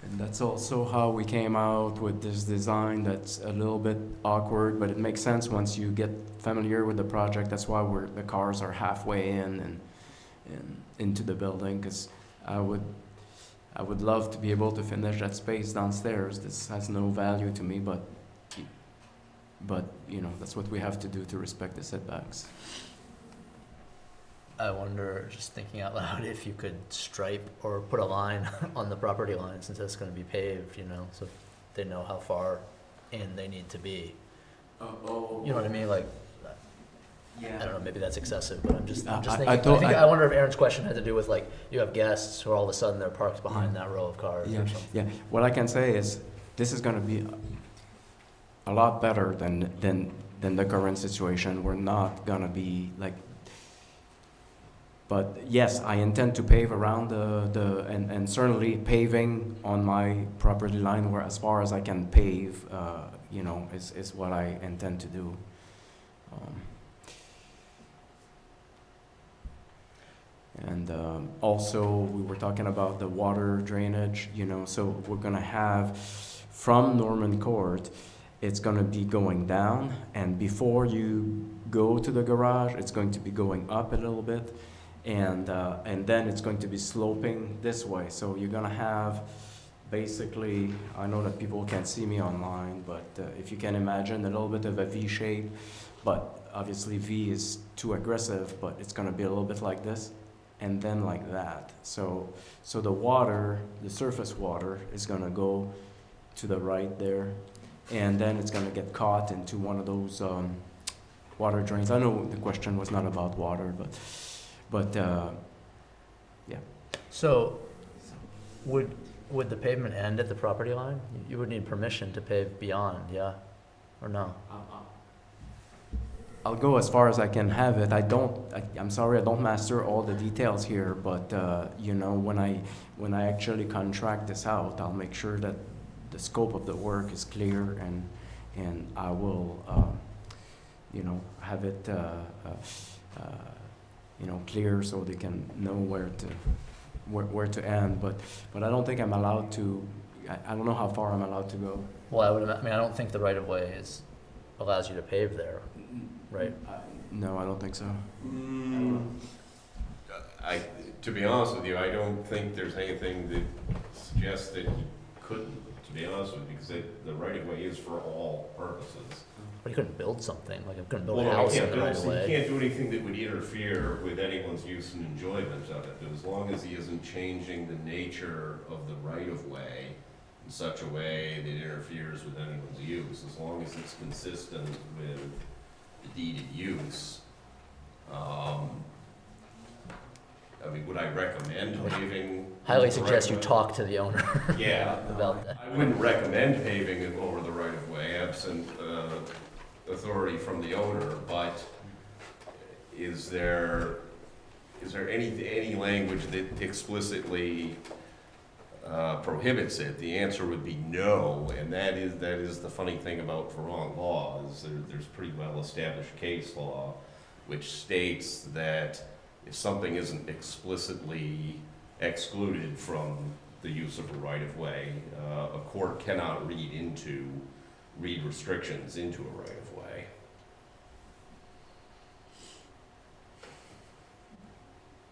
And that's also how we came out with this design that's a little bit awkward, but it makes sense once you get familiar with the project. That's why the cars are halfway in and into the building, because I would love to be able to finish that space downstairs. This has no value to me, but that's what we have to do to respect the setbacks. I wonder, just thinking out loud, if you could stripe or put a line on the property line since it's gonna be paved, you know, so they know how far in they need to be. Oh. You know what I mean? Like, I Yeah. don't know, maybe that's excessive, but I'm just I thinking. thought- I wonder if Aaron's question had to do with like, you have guests who all of a sudden they're parked behind that row of cars Yeah, or something. yeah. What I can say is, this is gonna be a lot better than the current situation. We're not gonna be like, but yes, I intend to pave around and certainly paving on my property line where as far as I can pave, you know, is what I intend to do. And also, we were talking about the water drainage, you know, so we're gonna have from Norman Court, it's gonna be going down, and before you go to the garage, it's going to be going up a little bit, and then it's going to be sloping this way. So you're gonna have basically, I know that people can't see me online, but if you can imagine a little bit of a V shape, but obviously V is too aggressive, but it's gonna be a little bit like this, and then like that. So the water, the surface water is gonna go to the right there, and then it's gonna get caught into one of those water drains. I know the question was not about water, but yeah. So, would the pavement end at the property line? You would need permission to pave beyond, yeah? Or no? I'll go as far as I can have it. I'm sorry, I don't master all the details here, but you know, when I actually contract this out, I'll make sure that the scope of the work is clear, and I will, you know, have it, you know, clear so they can know where to end. But I don't think I'm allowed to. I don't know how far I'm allowed to go. Well, I mean, I don't think the right of way allows you to pave there, right? No, I don't think so. To be honest with you, I don't think there's anything that suggests that he couldn't, to be honest with you, because the right of way is for all purposes. But you couldn't build something, like you couldn't build Well, a no, house he in can't the right build, of so he way. can't do anything that would interfere with anyone's use and enjoyment of it, but as long as he isn't changing the nature of the right of way in such a way that interferes with anyone's use, as long as it's consistent with the deeded use. I mean, would I recommend paving? Highly the suggest you right of way? talk to the owner Yeah. about that. I wouldn't recommend paving it over the right of way, absent authority from the owner, but is there any language that explicitly prohibits it? The answer would be no, and that is the funny thing about Vermont law, is there's pretty well established case law which states that if something isn't explicitly excluded from the use of a right-of-way, a court cannot read restrictions into a right-of-way.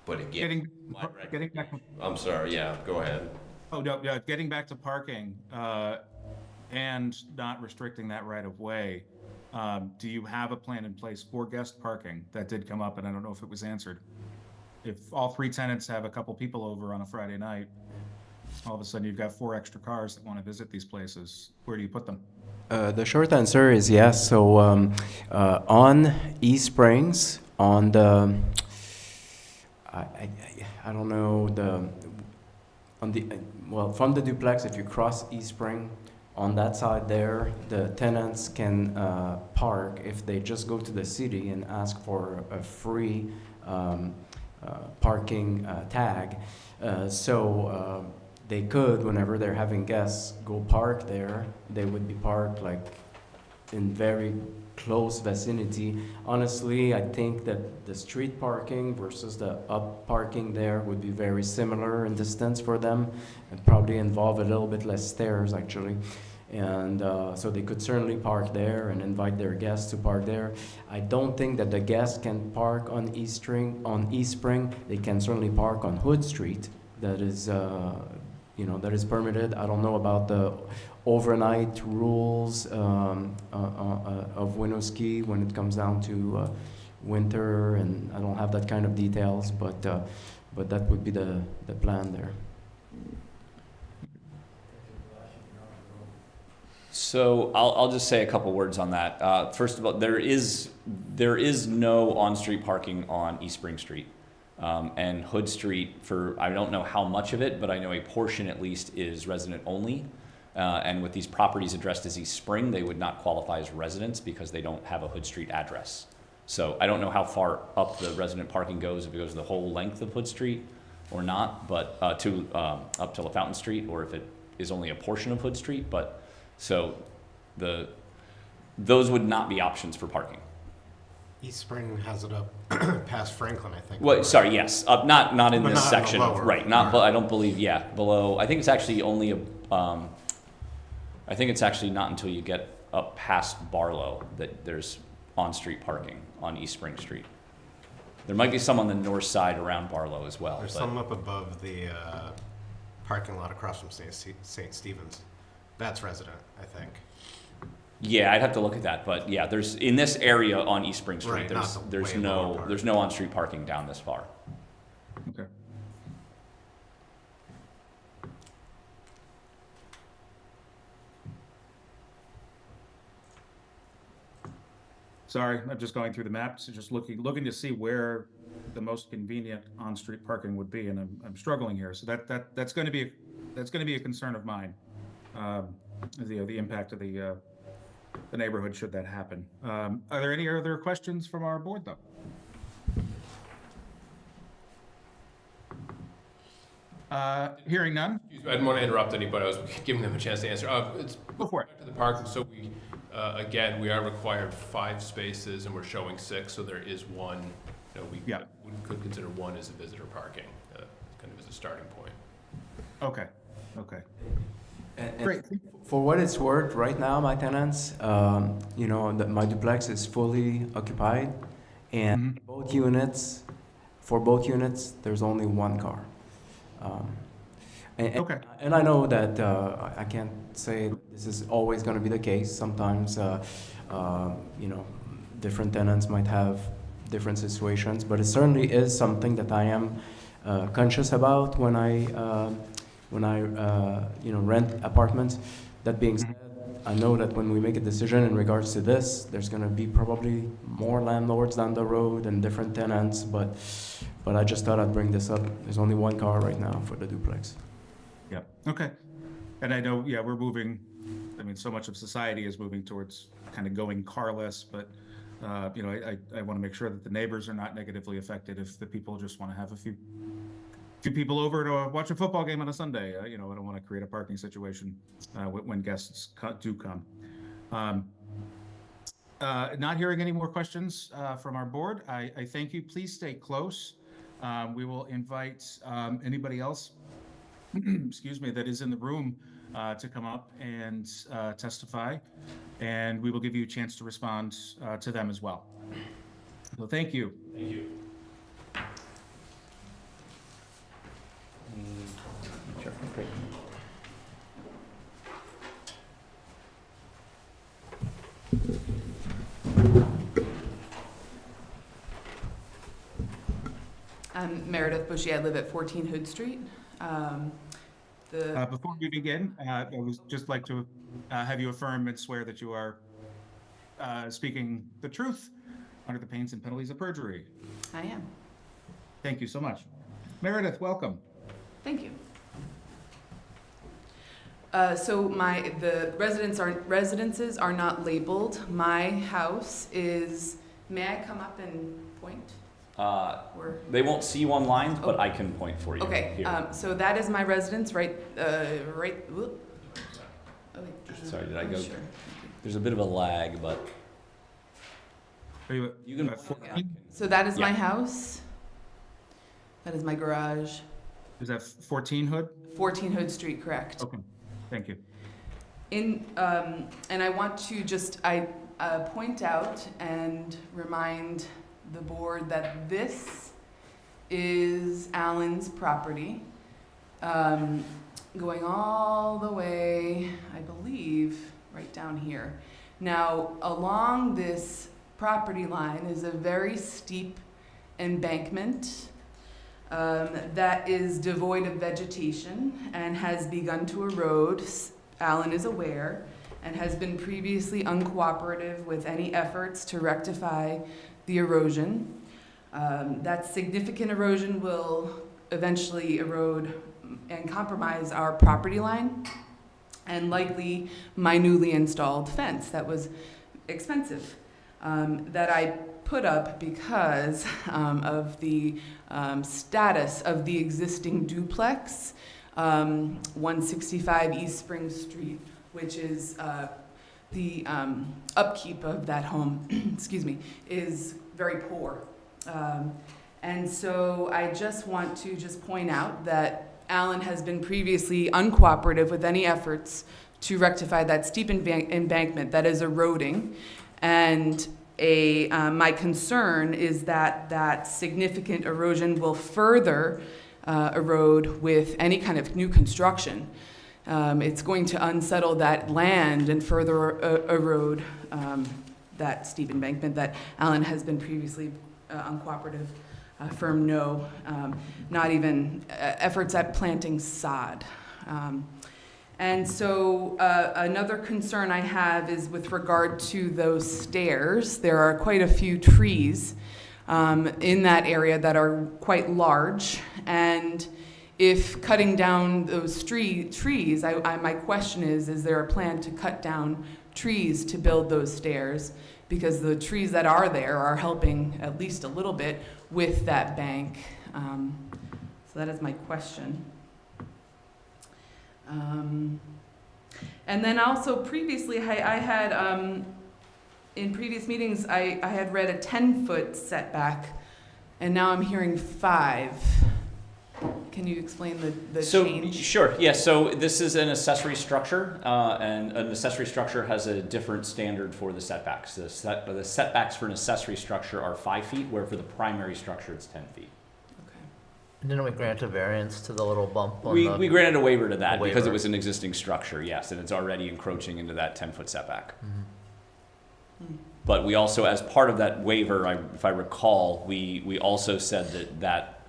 But again, Getting back, I'm sorry, yeah, go ahead. oh, no, yeah, getting back to parking, and not restricting that right of way. Do you have a plan in place for guest parking? That did come up, and I don't know if it was answered. If all three tenants have a couple people over on a Friday night, all of a sudden you've got 4 extra cars that want to visit these places. Where do you put them? The short answer is yes. So on East Springs, on the, I don't know, well, from the duplex, if you cross East Spring, on that side there, the tenants can park if they just go to the city and ask for a free parking tag. So they could, whenever they're having guests, go park there. They would be parked like in very close vicinity. Honestly, I think that the street parking versus the up parking there would be very similar in distance for them, and probably involve a little bit less stairs actually. And so they could certainly park there and invite their guests to park there. I don't think that the guests can park on East Spring. They can certainly park on Hood Street. That is, that is permitted. I don't know about the overnight rules of Winooski when it comes down to winter, and I don't have that kind of details, but that would be the plan there. So I'll just say a couple words on that. First of all, there is no on-street parking on East Spring Street. And Hood Street, I don't know how much of it, but I know a portion at least is resident only. And with these properties addressed as East Spring, they would not qualify as residents because they don't have a Hood Street address. So I don't know how far up the resident parking goes, if it goes the whole length of Hood Street or not, but up to La Fountain Street, or if it is only a portion of Hood Street. But so those would not be options for parking. East Spring has it up past Franklin, I think. Well, sorry, yes, up not in But this not in the section, lower right? Not, part. I don't believe, yeah, below. I think it's actually only I think it's actually not until you get up past Barlow that there's on-street parking on East Spring Street. There might be some on the north side around Barlow as well. There's but- some up above the parking lot across from St. Stephen's. That's resident, I think. Yeah, I'd have to look at that, but yeah, there's in this area on East Spring Street, Right, not the way lower part. there's no on-street parking down this far. Okay. Sorry, I'm just going through the maps, just looking to see where the most convenient on-street parking would be, and I'm struggling here. So that's going to be a concern of mine. The impact of the neighborhood should that happen. Are there any other questions from our board, though? Hearing none, Excuse me, I didn't want to interrupt anybody. I was giving them a chance to answer. It's go for it. back to the parking. So again, we are required 5 spaces, and we're showing 6. So there is one. We Yeah. could consider one as a visitor parking, kind of as a starting point. Okay, okay. And Great. for what it's worth, right now my tenants, my duplex is fully occupied, and for both units, there's only one car. Okay. And I know that I can't say this is always going to be the case. Sometimes, different tenants might have different situations, but it certainly is something that I am conscious about when I rent apartments. That being said, I know that when we make a decision in regards to this, there's going to be probably more landlords down the road and different tenants, but I just thought I'd bring this up. There's only one car right now for the duplex. Yeah, okay. And I know, yeah, we're moving, so much of society is moving towards kind of going carless, but, I want to make sure that the neighbors are not negatively affected if the people just want to have a few people over to watch a football game on a Sunday. I don't want to create a parking situation when guests do come. Not hearing any more questions from our board. I thank you. Please stay close. We will invite anybody else, excuse me, that is in the room to come up and testify, and we will give you a chance to respond to them as well. So thank you. Thank you. Sure, great. I'm Meredith Bushy. I live at 14 Hood Street. Before we begin, I would just like to have you affirm and swear that you are speaking the truth under the pains and penalties of perjury. I am. Thank you so much. Meredith, welcome. Thank you. So the residences are not labeled. My house is. May I come up and point? Or They won't see you online, but I can point for you. okay. Here. So that is my residence, right. Whoop. Oh, wait, Sorry, did I go? Sure. There's a bit of a lag, but Are you you can. at 14? So that is my Yeah. house. That is my garage. Is that 14 Hood? 14 Hood Street, correct. Okay, thank you. And I want to just point out and remind the board that this is Alan's property, going all the way, I believe, right down here. Now, along this property line is a very steep embankment that is devoid of vegetation and has begun to erode. Alan is aware, and has been previously uncooperative with any efforts to rectify the erosion. That significant erosion will eventually erode and compromise our property line, and likely my newly installed fence that was expensive, that I put up because of the status of the existing duplex, 165 East Spring Street, which is the upkeep of that home, excuse me, is very poor. And so I just want to point out that Alan has been previously uncooperative with any efforts to rectify that steep embankment that is eroding. And my concern is that that significant erosion will further erode with any kind of new construction. It's going to unsettle that land and further erode that steep embankment that Alan has been previously uncooperative. Firm no, not even efforts at planting sod. And so another concern I have is with regard to those stairs. There are quite a few trees in that area that are quite large, and if cutting down those trees, my question is there a plan to cut down trees to build those stairs? Because the trees that are there are helping at least a little bit with that bank. So that is my question. And then also previously, I had, in previous meetings, I had read a 10-foot setback, and now I'm hearing 5. Can you explain the change? Sure, yeah, so this is an accessory structure, and an accessory structure has a different standard for the setbacks. The setbacks for an accessory structure are 5 feet, where for the primary structure it's 10 feet. Didn't we grant a variance to the little bump on We granted a waiver to that because waiver. it was an existing structure, yes, and it's already encroaching into that 10-foot setback. But we also, as part of that waiver, if I recall, we also said that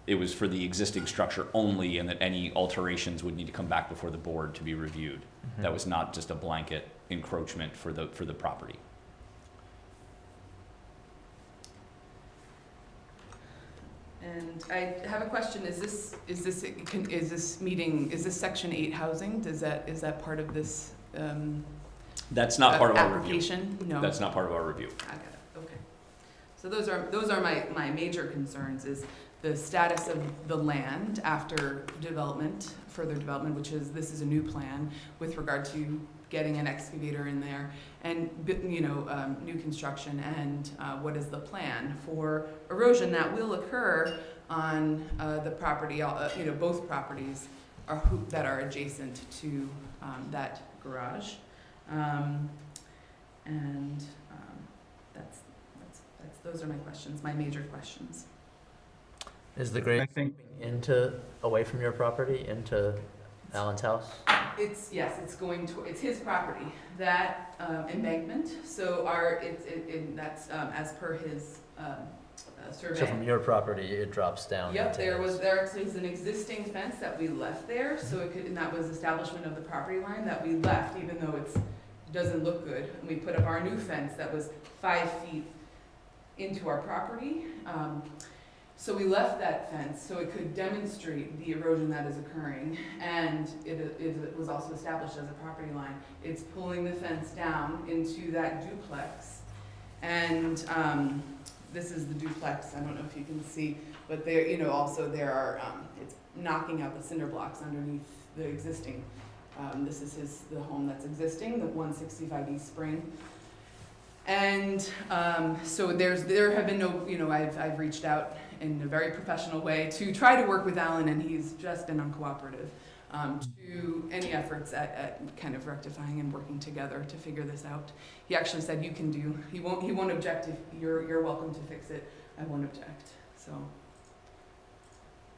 it was for the existing structure only, and that any alterations would need to come back before the board to be reviewed. That was not just a blanket encroachment for the property. And I have a question. Is this Section 8 housing? Is that part of this? That's not part of our review. Application? No. That's not part of our review. I got it. Okay. So those are my major concerns, is the status of the land after development, further development, this is a new plan with regard to getting an excavator in there, and new construction, and what is the plan for erosion that will occur on the property, both properties that are adjacent to that garage, and those are my questions, my major questions. Is the grade I think away from your property into Alan's house? It's his property, that embankment. So that's as per his survey. So from your property, it drops down. Yep, into there his. actually is an existing fence that we left there, so and that was establishment of the property line that we left, even though it doesn't look good. And we put up our new fence that was 5 feet into our property. So we left that fence so it could demonstrate the erosion that is occurring, and it was also established as a property line. It's pulling the fence down into that duplex, and this is the duplex. I don't know if you can see, but there, there are, it's knocking out the cinder blocks underneath the existing. This is the home that's existing, the 165 East Spring. And so there have been no, I've reached out in a very professional way to try to work with Alan, and he's just been uncooperative to any efforts at kind of rectifying and working together to figure this out. He actually said, he won't object if you're welcome to fix it. I won't object, so.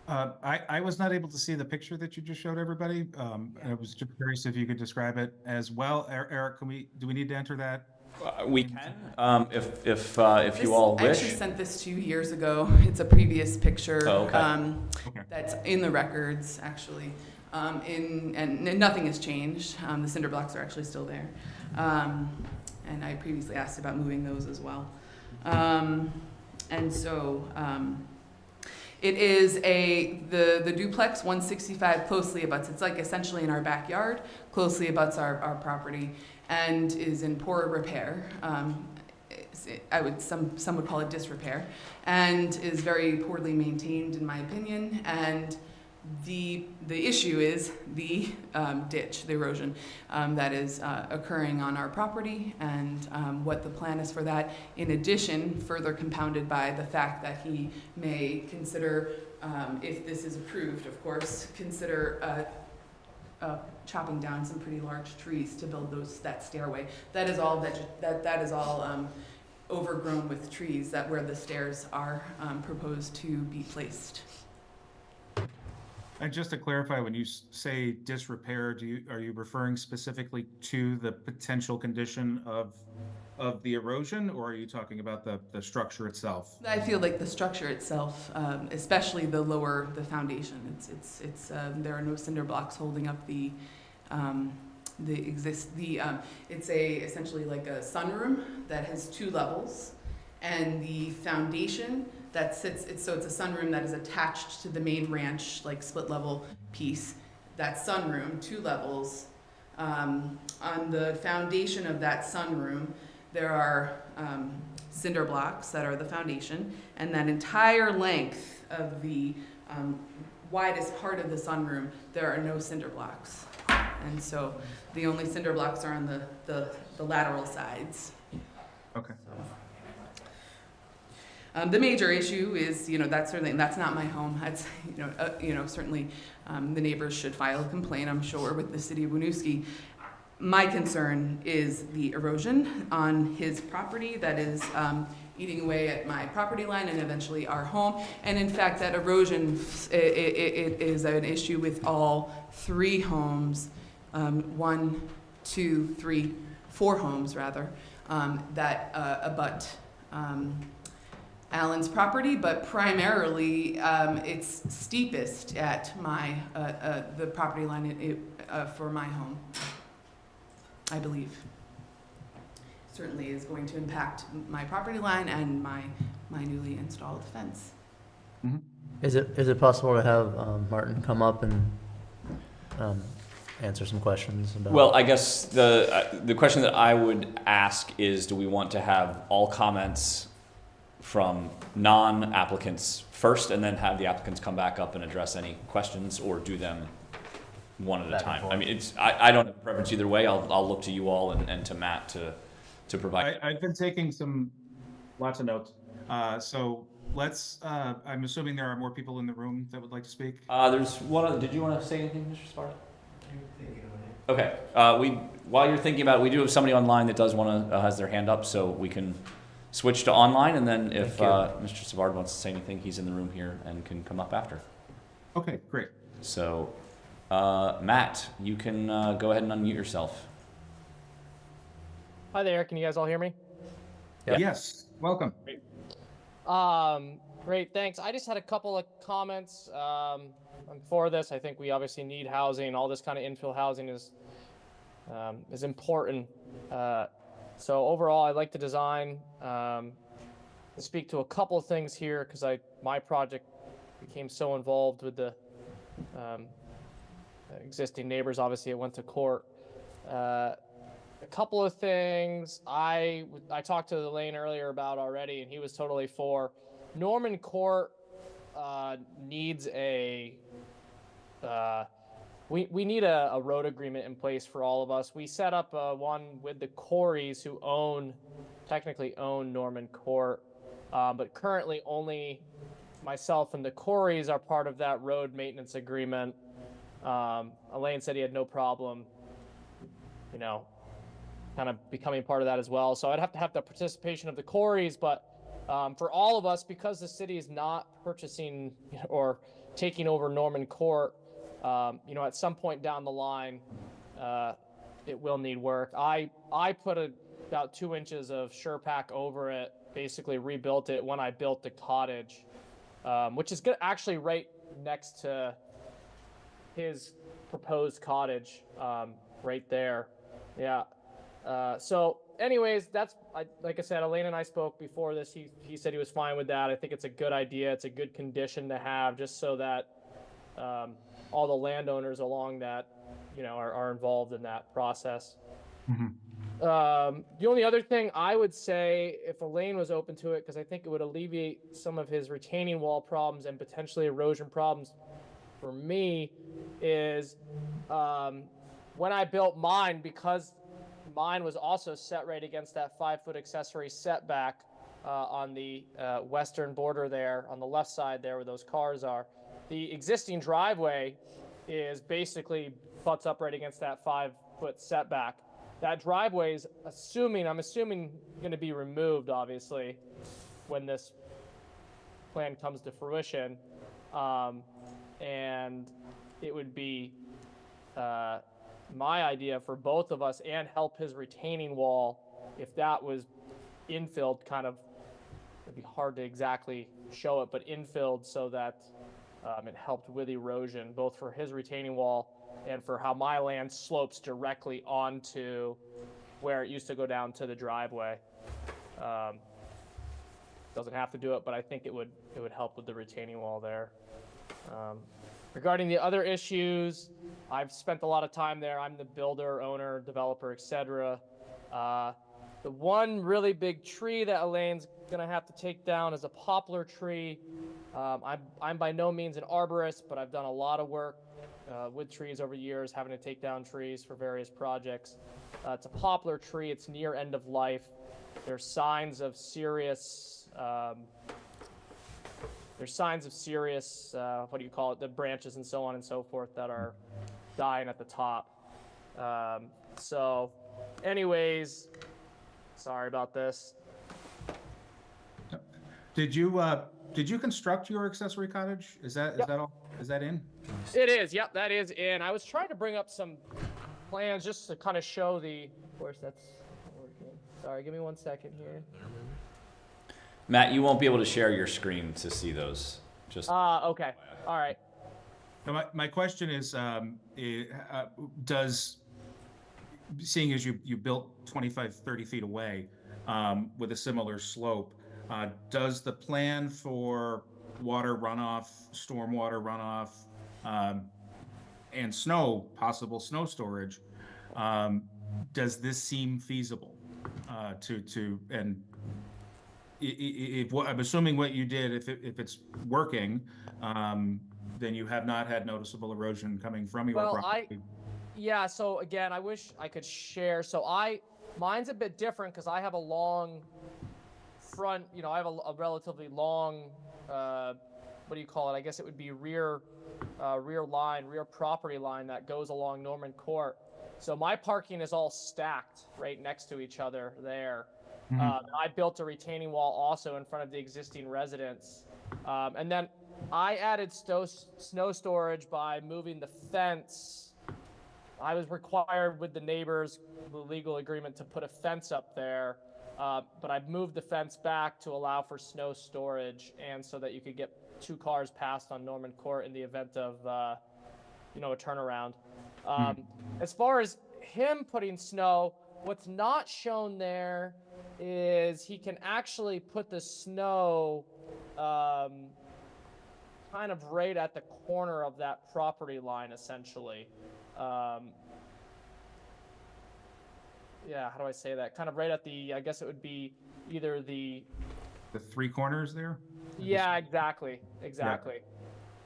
I was not able to see the picture that you just showed everybody. I was just curious if you could describe it as well. Eric, do we need to enter that? We can, if you all I wish. actually sent this to you years ago. It's a previous picture. Oh, okay. Okay. That's in the records, actually. And nothing has changed. The cinder blocks are actually still there. And I previously asked about moving those as well. And so, it is the duplex 165 closely abuts, it's like essentially in our backyard, closely abuts our property and is in poor repair. Some would call it disrepair, and is very poorly maintained in my opinion. And the issue is the ditch, the erosion that is occurring on our property, and what the plan is for that. In addition, further compounded by the fact that he may consider, if this is approved, of course, consider chopping down some pretty large trees to build that stairway. That is all that is all overgrown with trees. That where the stairs are proposed to be placed. And just to clarify, when you say disrepair, are you referring specifically to the potential condition of the erosion, or are you talking about the structure itself? I feel like the structure itself, especially the foundation. It's there are no cinder blocks holding up it's essentially like a sunroom that has 2 levels, and the foundation that sits, it's a sunroom that is attached to the main ranch, like split level piece. That sunroom, 2 levels. On the foundation of that sunroom, there are cinder blocks that are the foundation, and that entire length of the widest part of the sunroom, there are no cinder blocks. And so the only cinder blocks are on the lateral sides. Okay. The major issue is, that's not my home. That's, certainly the neighbors should file a complaint, I'm sure, with the city of Winooski. My concern is the erosion on his property that is eating away at my property line and eventually our home. And in fact, that erosion it is an issue with all 3 homes, 1, 2, 3, 4 homes rather, that abut Allen's property, but primarily it's steepest at my the property line for my home, I believe. Certainly is going to impact my property line and my newly installed fence. Mm-hmm. Is it possible to have Martin come up and answer some questions about? Well, I guess the question that I would ask is, do we want to have all comments from non-applicants first, and then have the applicants come back up and address any questions, or do them one at a Back and time? forth. I mean, I don't have a preference either way. I'll look to you all and to Matt to provide. I've been taking lots of notes. So let's, I'm assuming there are more people in the room that would like to speak. There's one. Did you want to say anything, Mr. Sparta? Okay. While you're thinking about it, we do have somebody online that does want to has their hand up, so we can switch to online, and then if Mr. Savard wants to say anything, he's in the room here and can come up after. Okay, great. So, Matt, you can go ahead and unmute yourself. Hi there, can you guys all hear me? Yeah. Yes, welcome. Great, thanks. I just had a couple of comments for this. I think we obviously need housing. All this kind of infill housing is important. So overall, I like the design. Speak to a couple of things here because my project became so involved with the existing neighbors. Obviously, it went to court. A couple of things I talked to Elaine earlier about already, and he was totally for. Norman Court needs a we need a road agreement in place for all of us. We set up one with the Coreys who technically own Norman Court, but currently only myself and the Coreys are part of that road maintenance agreement. Elaine said he had no problem, kind of becoming part of that as well. So I'd have to have the participation of the Coreys, but for all of us, because the city is not purchasing or taking over Norman Court, at some point down the line, it will need work. I put about 2 inches of SurePack over it, basically rebuilt it when I built the cottage, which is actually right next to his proposed cottage, right there. Yeah. So anyways, like I said, Elaine and I spoke before this. He said he was fine with that. I think it's a good idea. It's a good condition to have, just so that all the landowners along that, are involved in that process. The only other thing I would say, if Elaine was open to it, because I think it would alleviate some of his retaining wall problems and potentially erosion problems for me, is when I built mine, because mine was also set right against that 5-foot accessory setback on the western border there, on the left side there where those cars are. The existing driveway is basically butts up right against that 5-foot setback. That driveway is I'm assuming going to be removed, obviously, when this plan comes to fruition. And it would be my idea for both of us, and help his retaining wall, if that was infilled, it'd be hard to exactly show it, but infilled so that it helped with erosion, both for his retaining wall and for how my land slopes directly onto where it used to go down to the driveway. Doesn't have to do it, but I think it would help with the retaining wall there. Regarding the other issues, I've spent a lot of time there. I'm the builder, owner, developer, etc. The one really big tree that Elaine's gonna have to take down is a poplar tree. I'm by no means an arborist, but I've done a lot of work with trees over years, having to take down trees for various projects. It's a poplar tree. It's near end of life. There's signs of serious, what do you call it, the branches and so on and so forth that are dying at the top. So anyways, sorry about this. Did you construct your accessory cottage? Is that all? Is that in? It is. Yep, that is in. I was trying to bring up some plans just to kind of show the. Of course, that's not working. Sorry, give me 1 second here. Matt, you won't be able to share your screen to see those. Just Okay. All right. Now, my question is, seeing as you built 25, 30 feet away with a similar slope, does the plan for water runoff, stormwater runoff, and possible snow storage, does this seem feasible I'm assuming what you did, if it's working, then you have not had noticeable erosion coming from your property. Yeah, so again, I wish I could share. So mine's a bit different because I have a long front, I have a relatively long, what do you call it? I guess it would be rear property line that goes along Norman Court. So my parking is all stacked right next to each other there. I built a retaining wall also in front of the existing residence. And then I added snow storage by moving the fence. I was required with the neighbors, the legal agreement, to put a fence up there. But I've moved the fence back to allow for snow storage and so that you could get 2 cars past on Norman Court in the event of, a turnaround. As far as him putting snow, what's not shown there is he can actually put the snow kind of right at the corner of that property line, essentially. Yeah, how do I say that? Kind of right at I guess it would be either the 3 corners there? Yeah, exactly.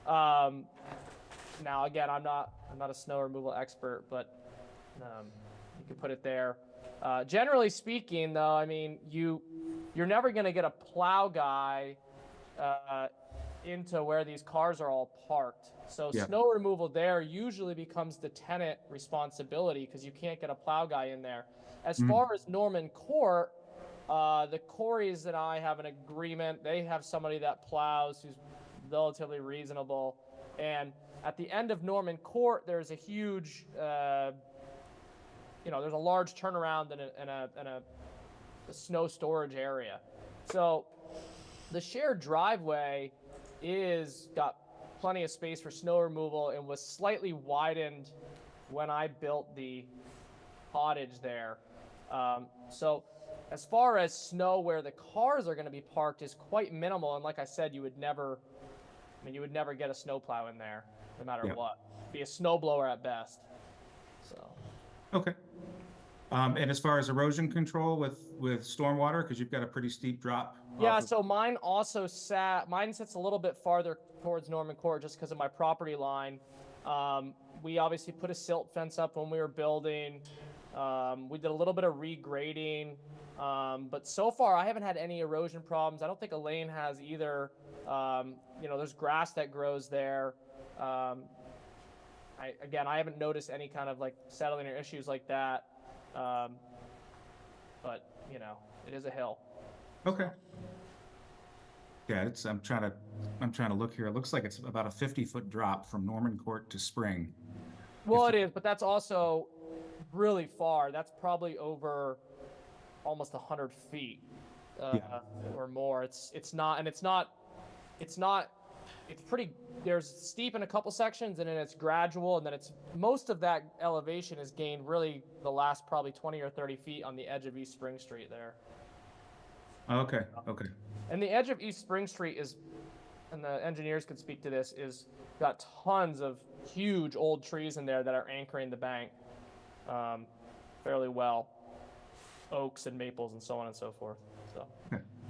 Now again, I'm not a snow removal expert, but you can put it there. Generally speaking, though, I mean, you're never going to get a plow guy into where these cars are all parked. So snow removal there usually becomes the tenant responsibility because you can't get a plow guy in there. As far as Norman Court, the Corys and I have an agreement. They have somebody that plows who's relatively reasonable. And at the end of Norman Court, there's a huge, there's a large turnaround and a the snow storage area. So the shared driveway is got plenty of space for snow removal and was slightly widened when I built the cottage there. So as far as snow where the cars are going to be parked is quite minimal, and like I said, you would never get a snowplow in there, no matter Yeah. what. Be a snow blower at best. So Okay. And as far as erosion control with stormwater, because you've got a pretty steep drop. yeah, off of- so mine sits a little bit farther towards Norman Court just because of my property line. We obviously put a silt fence up when we were building. We did a little bit of regrading. But so far I haven't had any erosion problems. I don't think Elaine has either. There's grass that grows there. I haven't noticed any kind of like settling or issues like that. But it is a hill. Okay. Yeah, I'm trying to look here. It looks like it's about a 50-foot drop from Norman Court to Spring. Well, it is, but that's also really far. That's probably over almost 100 feet or more. It's pretty. There's steep in a couple sections, and then it's gradual, and then most of that elevation is gained really the last probably 20 or 30 feet on the edge of East Spring Street there. Okay. And the edge of East Spring Street is, and the engineers could speak to this, is got tons of huge old trees in there that are anchoring the bank fairly well. Oaks and maples and so on and so forth. So,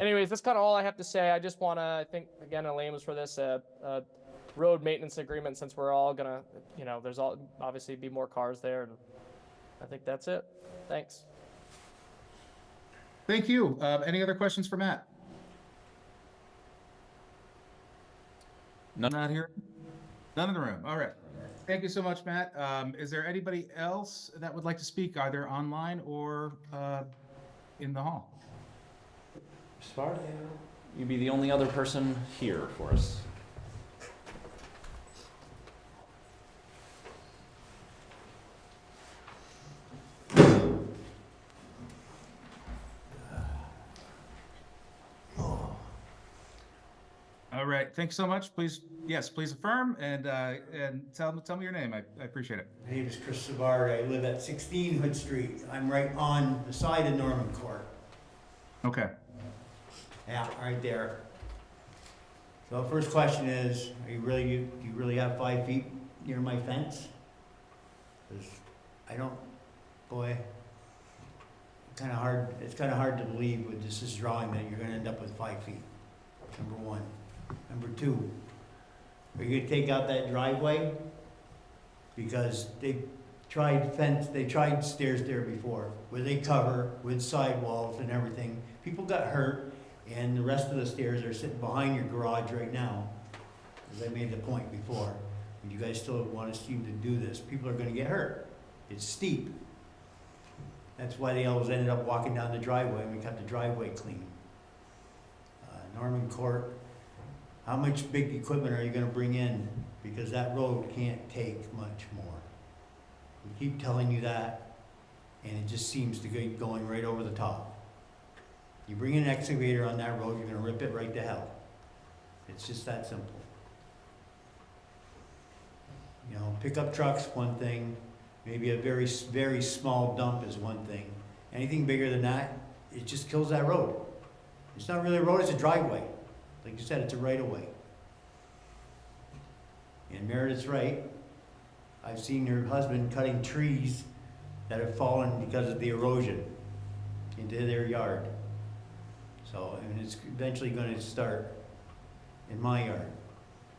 anyways, that's kind of all I have to say. I just want to, I think, again, Elaine was for this road maintenance agreement since we're all going to, there's obviously be more cars there. And I think that's it. Thanks. Thank you. Any other questions for Matt? None. Not here? None in the room. All right. Thank you so much, Matt. Is there anybody else that would like to speak either online or in the hall? You'd be the only other person here for us. All right. Thanks so much. Please affirm and tell me your name. I appreciate it. My name is Chris Savard. I live at 16 Hood Street. I'm right on the side of Norman Court. Okay. Yeah, right there. So first question is, do you really have 5 feet near my fence? 'Cause I don't, boy, it's kind of hard to believe with this drawing that you're gonna end up with 5 feet, number one. Number two, are you gonna take out that driveway? Because they tried stairs there before, where they cover with sidewalls and everything. People got hurt, and the rest of the stairs are sitting behind your garage right now, as I made the point before. And you guys still want to seem to do this. People are gonna get hurt. It's steep. That's why they always ended up walking down the driveway, and we cut the driveway clean. Norman Court, how much big equipment are you gonna bring in? Because that road can't take much more. We keep telling you that, and it just seems to be going right over the top. You bring an excavator on that road, you're gonna rip it right to hell. It's just that simple. Pickup trucks, one thing. Maybe a very, very small dump is one thing. Anything bigger than that, it just kills that road. It's not really a road, it's a driveway. Like you said, it's a right-of-way. And Meredith's right. I've seen her husband cutting trees that have fallen because of the erosion into their yard. So, and it's eventually gonna start in my yard.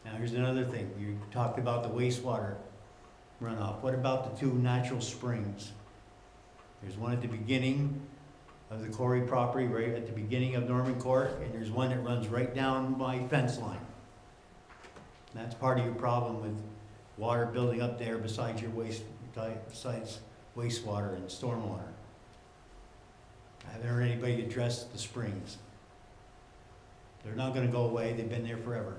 Now, here's another thing. You talked about the wastewater runoff. What about the 2 natural springs? There's one at the beginning of the Corey property, right at the beginning of Norman Court, and there's one that runs right down my fence line. And that's part of your problem with water building up there besides wastewater and stormwater. I haven't heard anybody address the springs. They're not gonna go away, they've been there forever.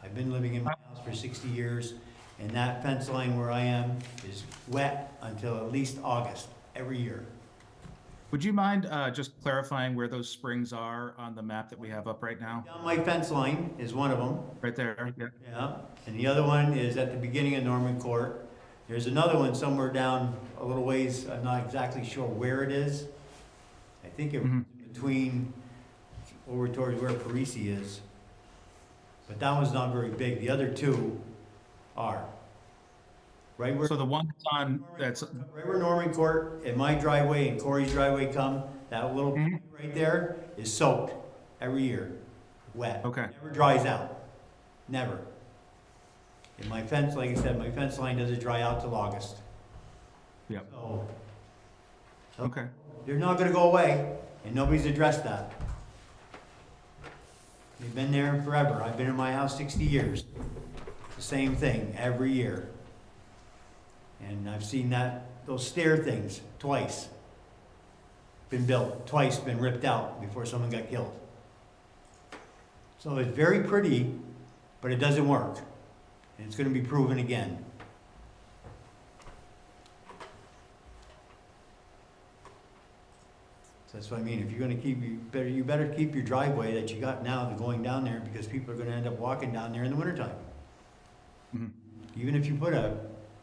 I've been living in my house for 60 years, and that fence line where I am is wet until at least August, every year. Would you mind just clarifying where those springs are on the map that we have up right now? Down my fence line is one of them, Right there, yeah. yeah, and the other one is at the beginning of Norman Court. There's another one somewhere down a little ways, I'm not exactly sure where it is. I think it was between, over towards where Parisi is. But that one's not very big, the other two are. Right where, So the one that's, right where Norman Court and my driveway and Corey's driveway come, that little point right there is soaked every year, wet. okay, Never dries out, never. And my fence, like I said, my fence line doesn't dry out till August. Yep. So, okay. they're not gonna go away, and nobody's addressed that. They've been there forever. I've been in my house 60 years. The same thing every year. And I've seen those stair things twice. Been built, twice been ripped out before someone got killed. So it's very pretty, but it doesn't work. And it's gonna be proven again. So that's what I mean, if you're gonna keep, you better keep your driveway that you got now to going down there, because people are gonna end up walking down there in the wintertime. Mhm. Even if you put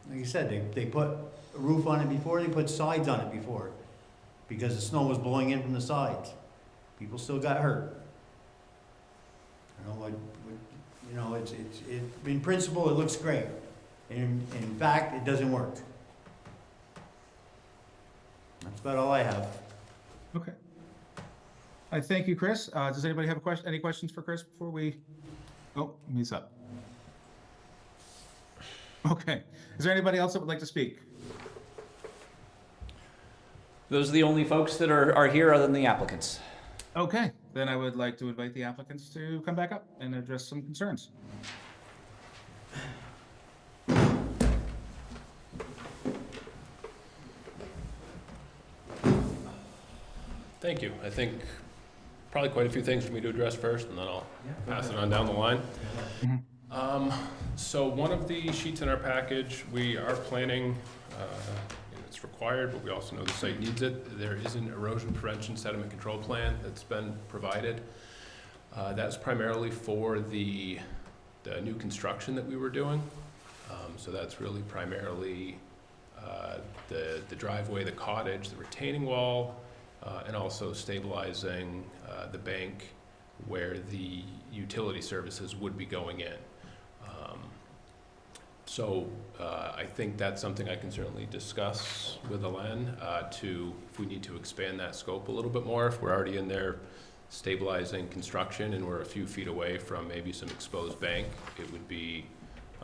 like you said, they put a roof on it before, they put sides on it before, because the snow was blowing in from the sides. People still got hurt. In principle, it looks great. In fact, it doesn't work. That's about all I have. Okay. I thank you, Chris. Does anybody have any questions for Chris before we, oh, he's up. Okay. Is there anybody else that would like to speak? Those are the only folks that are here other than the applicants. Okay, then I would like to invite the applicants to come back up and address some concerns. Thank you. I think probably quite a few things for me to address first, and then I'll pass it on down the line. So one of the sheets in our package, we are planning, and it's required, but we also know the site needs it. There is an erosion prevention sediment control plan that's been provided. That's primarily for the new construction that we were doing. So that's really primarily the driveway, the cottage, the retaining wall, and also stabilizing the bank where the utility services would be going in. So I think that's something I can certainly discuss with Alain if we need to expand that scope a little bit more. If we're already in there stabilizing construction and we're a few feet away from maybe some exposed bank, it would be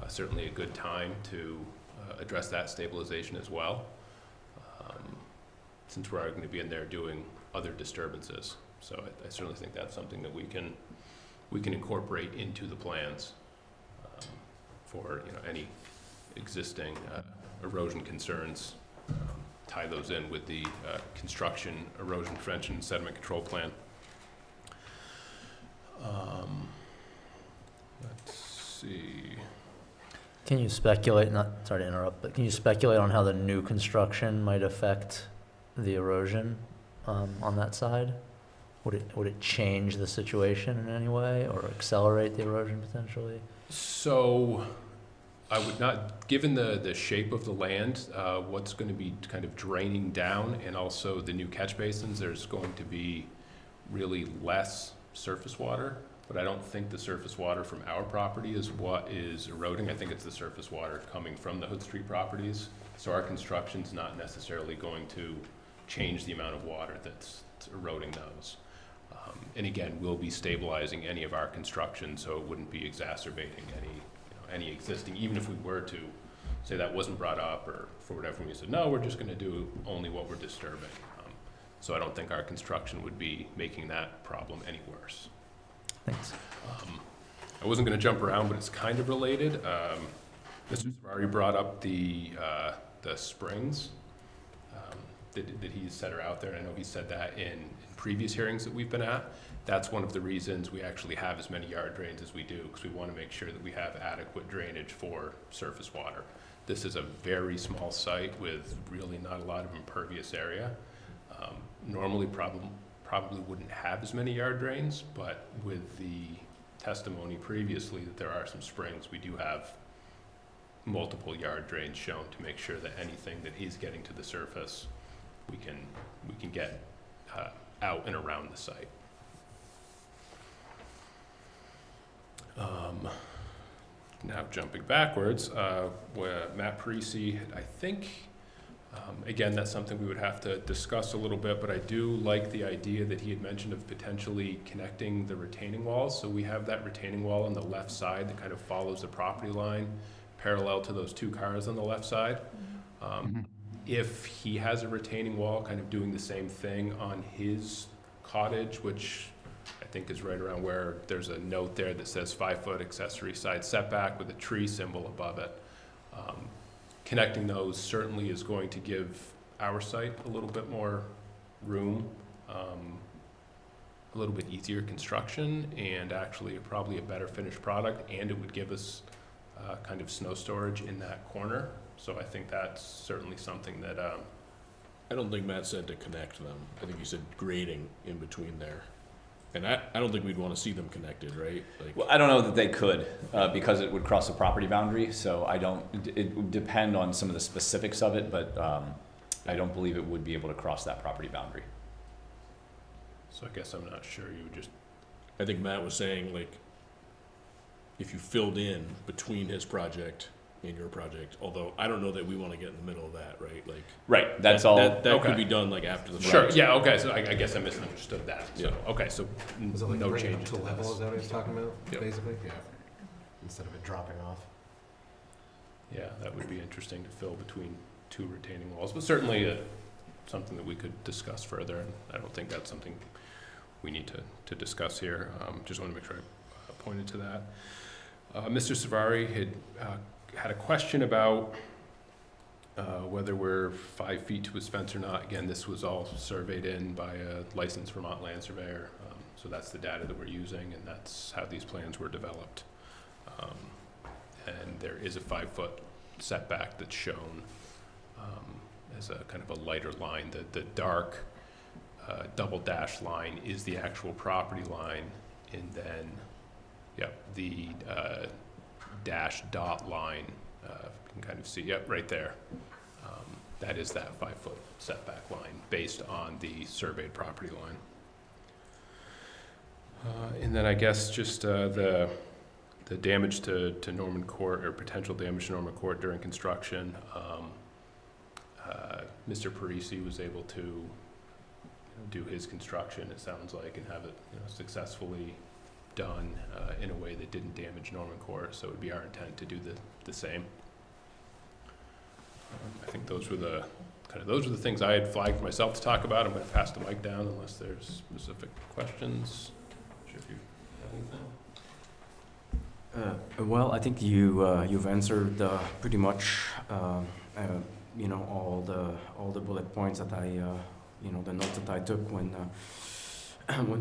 certainly a good time to address that stabilization as well, since we're going to be in there doing other disturbances. So I certainly think that's something that we can incorporate into the plans for any existing erosion concerns. Tie those in with the construction erosion prevention sediment control plan. Let's see. Can you speculate, sorry to interrupt, but can you speculate on how the new construction might affect the erosion on that side? Would it change the situation in any way or accelerate the erosion potentially? So I would not, given the shape of the land, what's going to be kind of draining down, and also the new catch basins, there's going to be really less surface water. But I don't think the surface water from our property is what is eroding. I think it's the surface water coming from the Hood Street properties. So our construction's not necessarily going to change the amount of water that's eroding those. And again, we'll be stabilizing any of our construction, so it wouldn't be exacerbating any existing, even if we were to say that wasn't brought up, or for whatever reason we said, no, we're just gonna do only what we're disturbing. So I don't think our construction would be making that problem any worse. Thanks. I wasn't going to jump around, but it's kind of related. Mr. Ferrari brought up the springs that he said are out there, and I know he said that in previous hearings that we've been at. That's one of the reasons we actually have as many yard drains as we do, because we want to make sure that we have adequate drainage for surface water. This is a very small site with really not a lot of impervious area. normally probably wouldn't have as many yard drains, but with the testimony previously that there are some springs, we do have multiple yard drains shown to make sure that anything that is getting to the surface, we can get out and around the site. Now jumping backwards, where Matt Parisi, I think, again, that's something we would have to discuss a little bit, but I do like the idea that he had mentioned of potentially connecting the retaining walls. So we have that retaining wall on the left side that kind of follows the property line parallel to those two cars on the left side. If he has a retaining wall kind of doing the same thing on his cottage, which I think is right around where there's a note there that says 5-foot accessory side setback with a tree symbol above it. Connecting those certainly is going to give our site a little bit more room, a little bit easier construction, and actually probably a better finished product, and it would give us kind of snow storage in that corner. So I think that's certainly something that I don't think Matt said to connect them. I think he said grading in between there. And I don't think we'd want to see them connected, right? Like, Well, I don't know that they could, because it would cross the property boundary, so it would depend on some of the specifics of it, but I don't believe it would be able to cross that property boundary. so I guess I'm not sure you would just, I think Matt was saying, like, if you filled in between his project and your project, although I don't know that we want to get in the middle of that, right? Like, Right, that's all. that okay. could be done like after the sure, fact. yeah, okay, so I guess I misunderstood that. So, Yeah. okay, so Was it like no bringing it changes to to level, this. is that what he's talking about, Yep. basically? Yeah. Instead of it dropping off. Yeah, that would be interesting to fill between two retaining walls, but certainly something that we could discuss further, and I don't think that's something we need to discuss here. Just want to make sure I pointed to that. Mr. Savari had a question about whether we're 5 feet to his fence or not. Again, this was all surveyed in by a licensed Vermont land surveyor, so that's the data that we're using, and that's how these plans were developed. And there is a 5-foot setback that's shown as a kind of a lighter line. The dark double dash line is the actual property line, and then, yep, the dash dot line, you can kind of see, yep, right there. That is that 5-foot setback line based on the surveyed property line. And then I guess just the damage to Norman Court, or potential damage to Norman Court during construction. Mr. Parisi was able to do his construction, it sounds like, and have it successfully done in a way that didn't damage Norman Court. So it would be our intent to do the same. I think those were the things I had flagged for myself to talk about. I'm going to pass the mic down unless there's specific questions. Not sure if you have anything. Well, I think you've answered pretty much, all the bullet points that the notes that I took when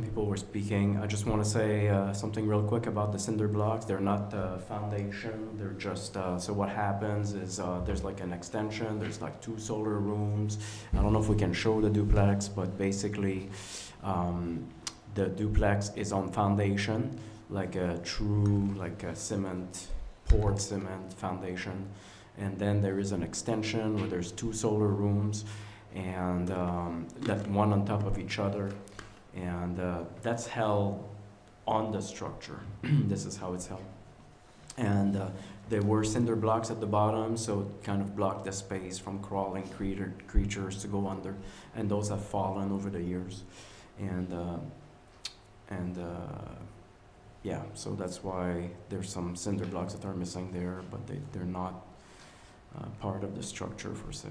people were speaking. I just want to say something real quick about the cinder blocks. They're not foundation. They're just, so what happens is there's like an extension. There's like 2 solar rooms. I don't know if we can show the duplex, but basically the duplex is on foundation, like a true, like a cement, poured cement foundation. And then there is an extension where there's 2 solar rooms, and that one on top of each other. And that's held on the structure. This is how it's held. And there were cinder blocks at the bottom, so it kind of blocked the space from crawling creatures to go under. And those have fallen over the years. And yeah, so that's why there's some cinder blocks that are missing there, but they're not part of the structure per se.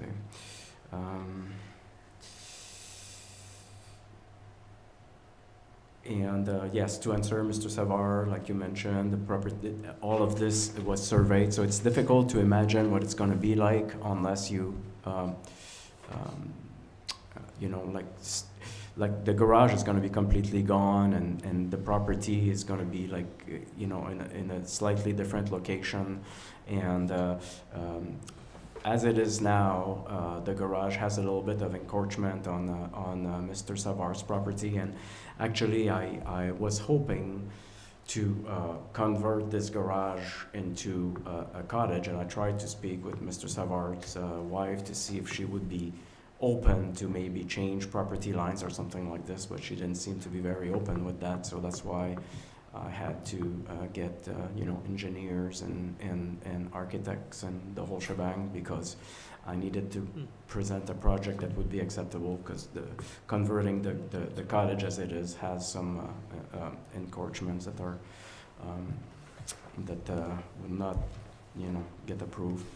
And yes, to answer Mr. Savar, like you mentioned, the property, all of this was surveyed, so it's difficult to imagine what it's going to be like unless you, like the garage is going to be completely gone, and the property is going to be like, in a slightly different location, and as it is now, the garage has a little bit of encroachment on Mr. Savard's property, and actually, I was hoping to convert this garage into a cottage, and I tried to speak with Mr. Savard's wife to see if she would be open to maybe change property lines or something like this, but she didn't seem to be very open with that, so that's why I had to get engineers and architects and the whole shebang, because I needed to present a project that would be acceptable, because converting the cottage as it is has some encroachments that are would not get approved.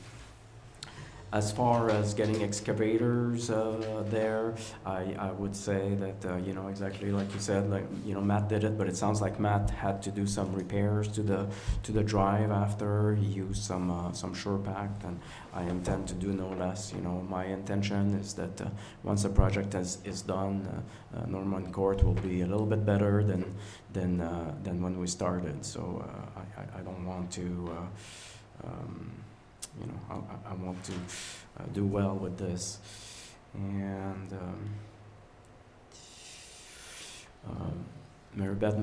As far as getting excavators there, I would say that, exactly like you said, Matt did it, but it sounds like Matt had to do some repairs to the drive after. He used some SurePact, and I intend to do no less. My intention is that once the project is done, Norman Court will be a little bit better than when we started. So I don't want to. I want to do well with this, and Meredith, I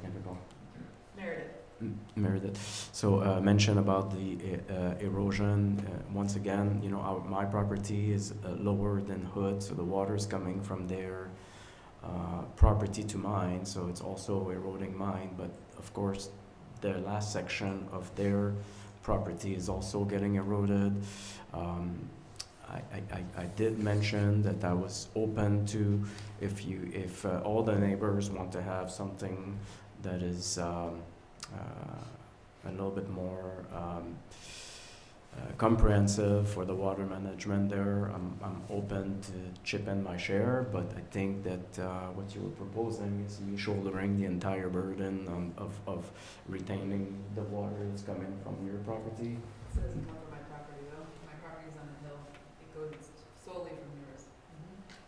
can't recall. Meredith. So mention about the erosion. Once again, my property is lower than Hood, so the water is coming from their property to mine, so it's also eroding mine. But of course, the last section of their property is also getting eroded. I did mention that I was open to if all the neighbors want to have something that is a little bit more comprehensive for the water management there. I'm open to chip in my share, but I think that what you were proposing is me shouldering the entire burden of retaining the water that's coming from your property. It doesn't come from my property though. My property's on a hill. It goes solely from yours.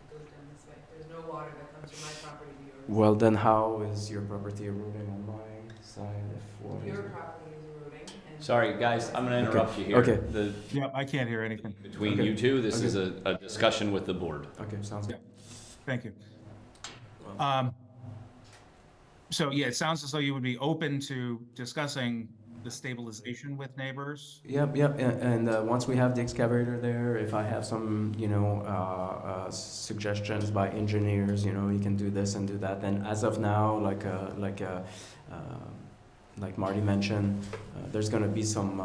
It goes down this way. There's no water that comes from my property to yours. Well, then how is your property eroding on my side? Your property is eroding. And Sorry, guys, I'm gonna interrupt you here. Okay. Yep, I can't hear anything. Between Okay. you two, this Okay. is a discussion with the board. Okay, sounds good. Thank you. So yeah, it sounds as though you would be open to discussing the stabilization with neighbors. Yep, and once we have the excavator there, if I have some, suggestions by engineers, you can do this and do that. Then as of now, like Marty mentioned, there's going to be some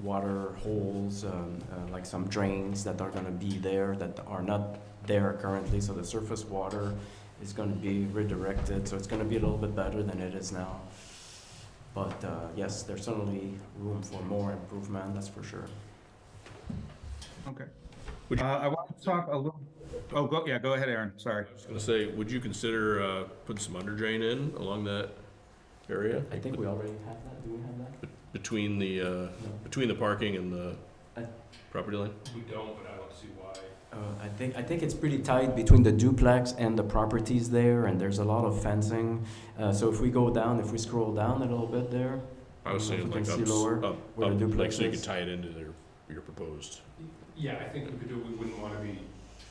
water holes, like some drains that are going to be there that are not there currently. So the surface water is going to be redirected. So it's going to be a little bit better than it is now. But yes, there's certainly room for more improvement, that's for sure. Okay. I want to talk a little. Oh, go ahead, Aaron. Sorry. I was gonna say, would you consider putting some under drain in along that area? I think we already have that. Do we have that? Between the parking and the property line? We don't, but I don't see why. I think it's pretty tight between the duplex and the properties there, and there's a lot of fencing. So if we scroll down a little bit there, I was saying you like can see up, lower up, where the up, like duplex so you is. could tie it into your proposed. Yeah, I think we could do, we wouldn't want to be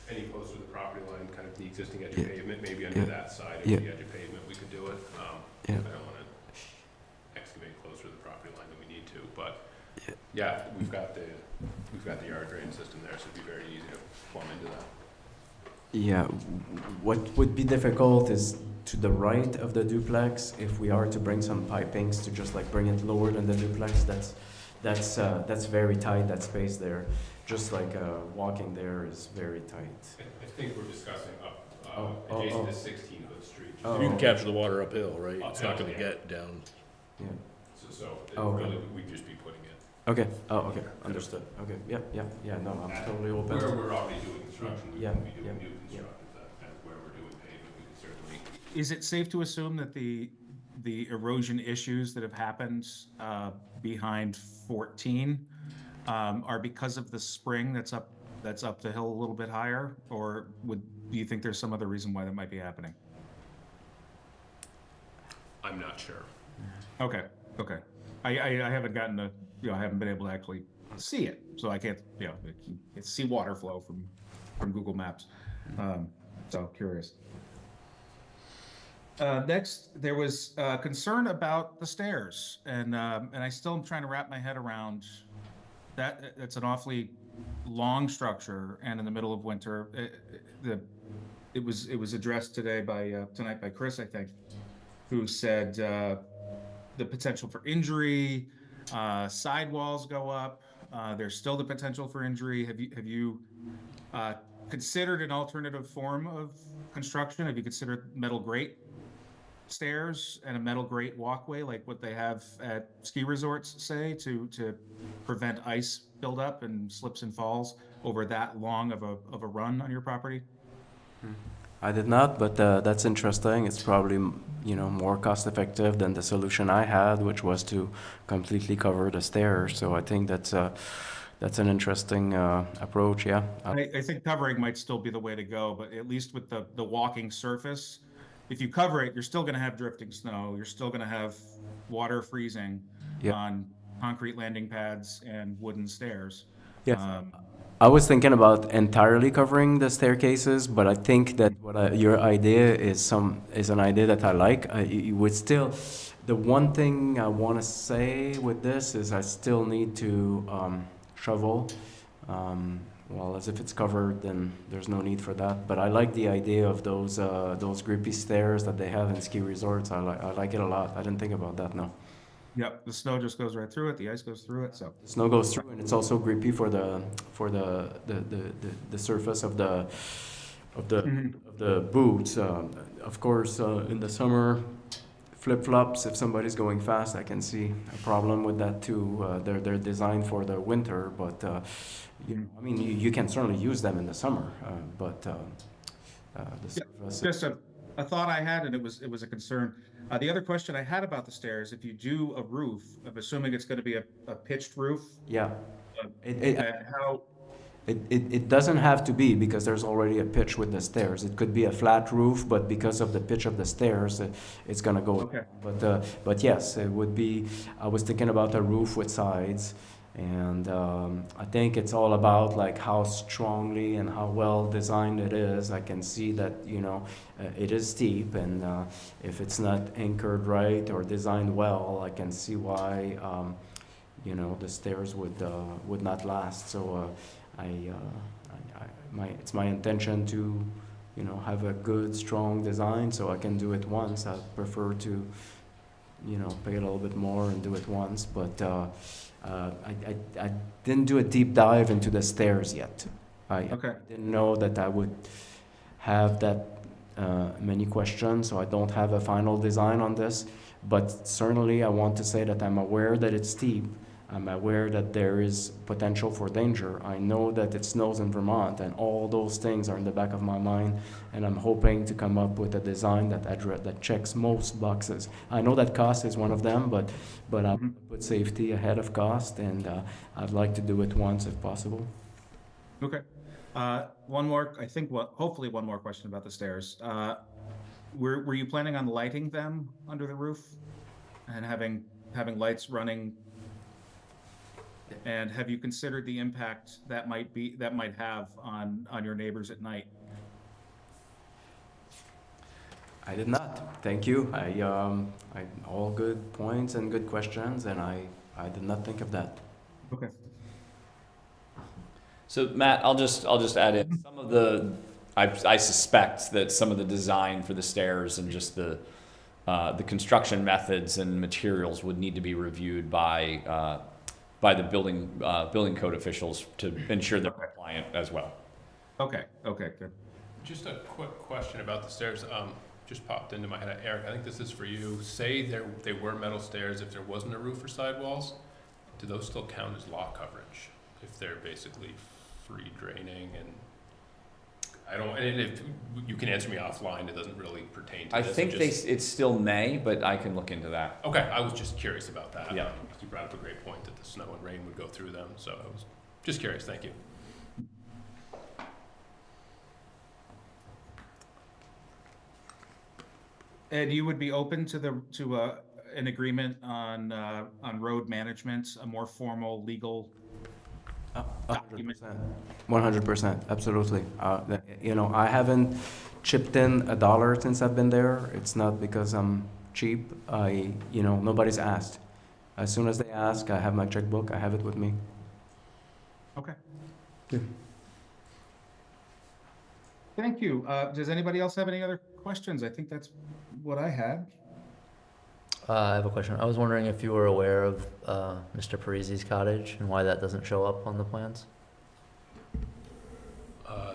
any closer to the property line, kind of the existing edge of pavement, maybe under that side of the edge of pavement, we could do it. I don't want to excavate closer to the property line than we need to, but yeah, we've got the yard drain system there, so it'd be very easy to plumb into that. Yeah, what would be difficult is to the right of the duplex, if we are to bring some pipings to just like bring it lower than the duplex, that's very tight, that space there. Just like walking there is very tight. I think we're discussing up, adjacent to 16 Hood Street. Oh. You can capture the water uphill, right? It's not Uphill, gonna yeah. get down. Yeah. So Okay. really, we'd just be putting it Okay. Oh, okay. Understood. Okay. Yeah. No, I'm totally open. where we're already doing construction, we Yeah, wouldn't be doing yeah, new yeah. construction, and where we're doing pavement, we could certainly. Is it safe to assume that the erosion issues that have happened behind 14 are because of the spring that's up the hill a little bit higher, or do you think there's some other reason why that might be happening? I'm not sure. Okay. I haven't gotten to, I haven't been able to actually see it, so I can't, it's see water flow from Google Maps. So curious. Next, there was concern about the stairs, and I still am trying to wrap my head around that. It's an awfully long structure, and in the middle of winter, it was addressed tonight by Chris, I think, who said the potential for injury, sidewalls go up. There's still the potential for injury. Have you considered an alternative form of construction? Have you considered metal grate stairs and a metal grate walkway like what they have at ski resorts, say, to prevent ice buildup and slips and falls over that long of a run on your property? I did not, but that's interesting. It's probably, more cost effective than the solution I had, which was to completely cover the stairs. So I think that's an interesting approach. Yeah. I think covering might still be the way to go, but at least with the walking surface, if you cover it, you're still going to have drifting snow. You're still going to have water freezing Yeah. on concrete landing pads and wooden stairs. Yes. I was thinking about entirely covering the staircases, but I think that your idea is an idea that I like. You would still, the one thing I want to say with this is I still need to shovel. Well, as if it's covered, then there's no need for that. But I like the idea of those grippy stairs that they have in ski resorts. I like it a lot. I didn't think about that. No. Yep, the snow just goes right through it. The ice goes through it. So Snow goes through, and it's also grippy for the surface of the boots. Of course, in the summer, flip-flops. If somebody's going fast, I can see a problem with that too. They're designed for the winter, but you can certainly use them in the summer. But the surface. just a thought I had, and it was a concern. The other question I had about the stairs, if you do a roof, I'm assuming it's going to be a pitched roof. Yeah. How? It doesn't have to be, because there's already a pitch with the stairs. It could be a flat roof, but because of the pitch of the stairs, it's gonna go. Okay. But yes, it would be. I was thinking about a roof with sides, and I think it's all about like how strongly and how well designed it is. I can see that it is steep, and if it's not anchored right or designed well, I can see why the stairs would not last. So. It's my intention to, have a good, strong design, so I can do it once. I prefer to, pay a little bit more and do it once, but I didn't do a deep dive into the stairs yet. I didn't know that I would have that many questions, so I don't have a final design on this, but certainly I want to say that I'm aware that it's steep. I'm aware that there is potential for danger. I know that it snows in Vermont, and all those things are in the back of my mind, and I'm hoping to come up with a design that checks most boxes. I know that cost is one of them, but I put safety ahead of cost, and I'd like to do it once if possible. Okay. One more, I think, hopefully one more question about the stairs. Were you planning on lighting them under the roof and having lights running? And have you considered the impact that might have on your neighbors at night? I did not. Thank you. I all good points and good questions, and I did not think of that. Okay. So Matt, I'll just add in some of the. I suspect that some of the design for the stairs and just the construction methods and materials would need to be reviewed by the building code officials to ensure they're compliant as well. Okay, good. Just a quick question about the stairs. Just popped into my head. Eric, I think this is for you. Say they were metal stairs, if there wasn't a roof or sidewalls, do those still count as lot coverage? If they're basically free draining and if you can answer me offline, it doesn't really pertain to I this. think it still may, but I can look into that. Okay, I was just curious about that. Yeah. You brought up a great point that the snow and rain would go through them, so I was just curious. Thank you. And you would be open to an agreement on road management, a more formal legal document? 100%, absolutely. You know, I haven't chipped in a dollar since I've been there. It's not because I'm cheap. You know, nobody's asked. As soon as they ask, I have my checkbook. I have it with me. Okay. Yeah. Thank you. Does anybody else have any other questions? I think that's what I had. I have a question. I was wondering if you were aware of Mr. Parisi's cottage and why that doesn't show up on the plans?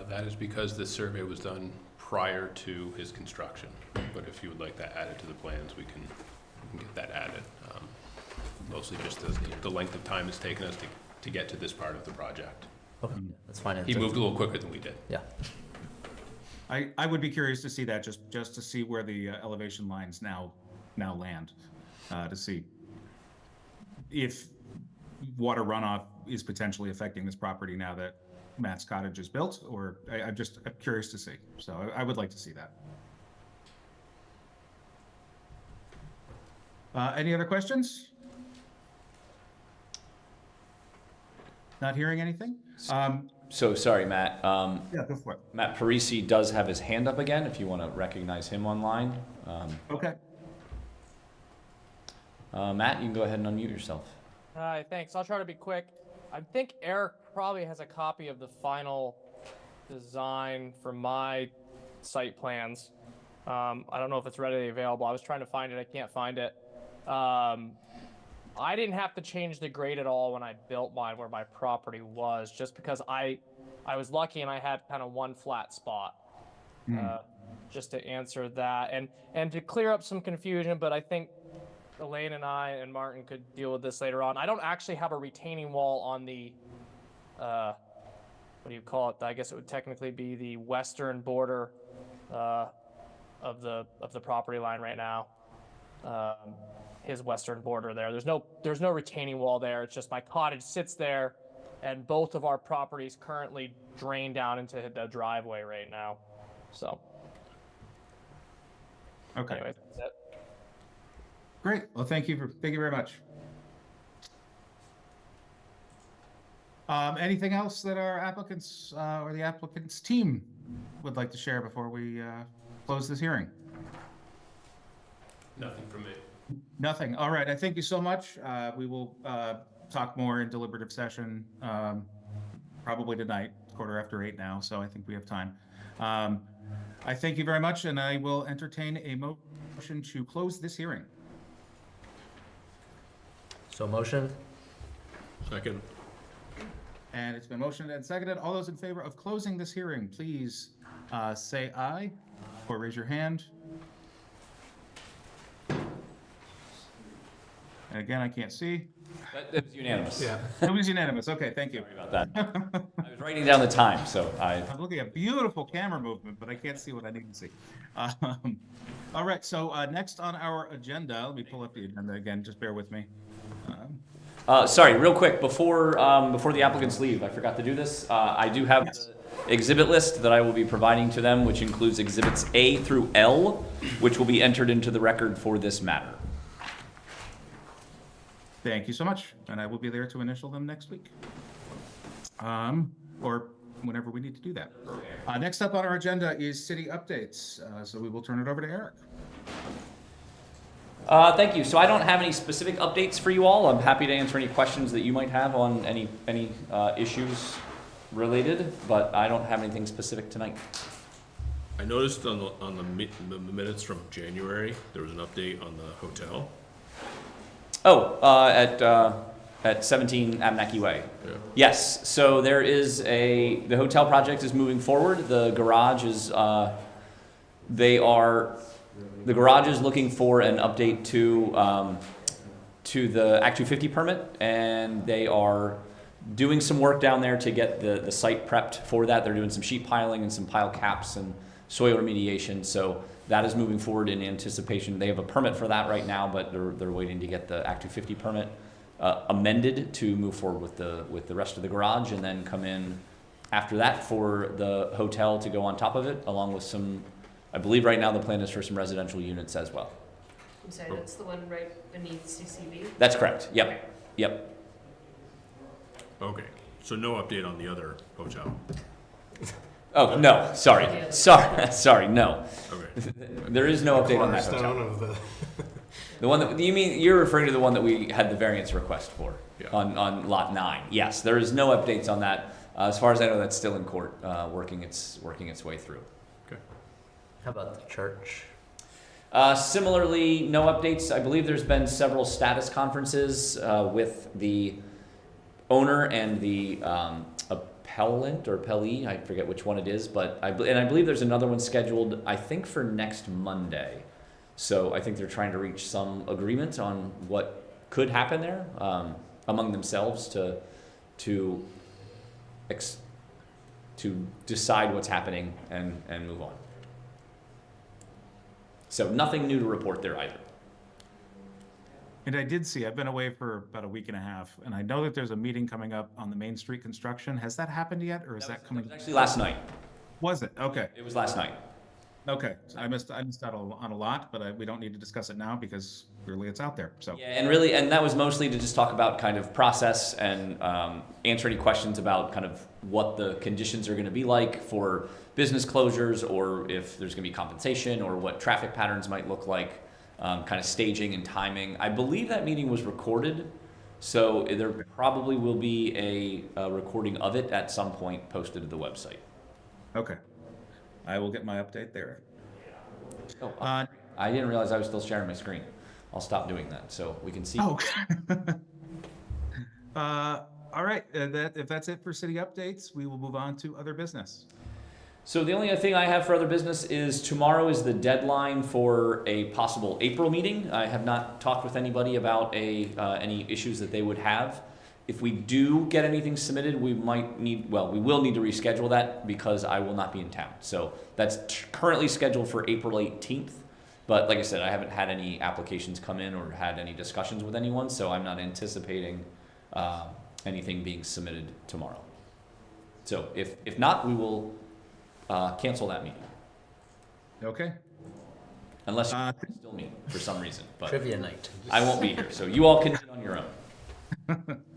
That is because the survey was done prior to his construction. But if you would like that added to the plans, we can get that added. Mostly just the length of time it's taken us to get to this part of the project. Okay, that's fine. He moved a little quicker than we did. Yeah. I would be curious to see that, just to see where the elevation lines now land, to see if water runoff is potentially affecting this property now that Matt's cottage is built, or I'm curious to see. So I would like to see that. Any other questions? Not hearing anything? So sorry, Matt. Yeah, go for it. Matt Parisi does have his hand up again, if you want to recognize him online. Okay. Matt, you can go ahead and unmute yourself. Hi, thanks. I'll try to be quick. I think Eric probably has a copy of the final design for my site plans. I don't know if it's readily available. I was trying to find it. I can't find it. I didn't have to change the grade at all when I built mine where my property was, just because I was lucky and I had kind of one flat spot. Just to answer that and to clear up some confusion, but I think Elaine and I and Martin could deal with this later on. I don't actually have a retaining wall on the, what do you call it? I guess it would technically be the western border of the property line right now. His western border there. There's no retaining wall there. It's just my cottage sits there, and both of our properties currently drain down into the driveway right now. So. Okay. Anyway, that's it. Great. Well, thank you very much. Anything else that our applicants or the applicants team would like to share before we close this hearing? Nothing from me. Nothing. All right. I thank you so much. We will talk more in deliberative session probably tonight, 8:15 now, so I think we have time. I thank you very much, and I will entertain a motion to close this hearing. So motion? Second. And it's been motioned and seconded. All those in favor of closing this hearing, please say aye or raise your hand. And again, I can't see. That was unanimous. Yeah. It was unanimous. Okay, thank you. Sorry about that. I was writing down the time, so I'm looking at beautiful camera movement, but I can't see what I need to see. All right, so next on our agenda, let me pull up the agenda again, just bear with me. Sorry, real quick, before the applicants leave, I forgot to do this. I do have the exhibit list that I will be providing to them, which includes exhibits A through L, which will be entered into the record for this matter. Thank you so much, and I will be there to initial them next week. Or whenever we need to do that. Next up on our agenda is city updates, so we will turn it over to Eric. Thank you. So I don't have any specific updates for you all. I'm happy to answer any questions that you might have on any issues related, but I don't have anything specific tonight. I noticed on the minutes from January, there was an update on the hotel. Oh, at 17 Abenaki Way. Yeah. Yes, so there is the hotel project is moving forward. The garage is, the garage is looking for an update to the Act 250 permit, and they are doing some work down there to get the site prepped for that. They're doing some sheet piling and some pile caps and soil remediation, so that is moving forward in anticipation. They have a permit for that right now, but they're waiting to get the Act 250 permit amended to move forward with the rest of the garage, and then come in after that for the hotel to go on top of it, along with some, I believe right now the plan is for some residential units as well. I'm sorry, that's the one right beneath CCV? That's correct. Yep. Yep. Okay, so no update on the other hotel? Oh, no, sorry. Sorry, no. Okay. There is no update on that Cornerstone hotel. of the. The one that, you're referring to the one that we had the variance request for, Yeah. on lot 9. Yes, there is no updates on that. As far as I know, that's still in court, working its way through. How about the church? Similarly, no updates. I believe there's been several status conferences with the owner and the appellant or appellee. I forget which one it is, but I believe there's another one scheduled, I think, for next Monday. So I think they're trying to reach some agreement on what could happen there among themselves to decide what's happening and move on. So nothing new to report there either. And I did see, I've been away for about a week and a half, and I know that there's a meeting coming up on the Main Street construction. Has that happened yet, or is that coming? It was actually last night. Was it? Okay. It was last night. Okay. So I missed out on a lot, but we don't need to discuss it now because clearly it's out there. So. Yeah, and that was mostly to just talk about kind of process and answer any questions about kind of what the conditions are going to be like for business closures, or if there's going to be compensation, or what traffic patterns might look like, kind of staging and timing. I believe that meeting was recorded, so there probably will be a recording of it at some point posted to the website. Okay. I will get my update there. Oh, I didn't realize I was still sharing my screen. I'll stop doing that so we can see. Oh. All right. If that's it for city updates, we will move on to other business. So the only other thing I have for other business is tomorrow is the deadline for a possible April meeting. I have not talked with anybody about any issues that they would have. If we do get anything submitted, we will need to reschedule that because I will not be in town. So that's currently scheduled for April 18th. But like I said, I haven't had any applications come in or had any discussions with anyone, so I'm not anticipating anything being submitted tomorrow. So if not, we will cancel that meeting. Okay. Unless you still meet for some reason. But Trivia night. I won't be here, so you all can meet on your own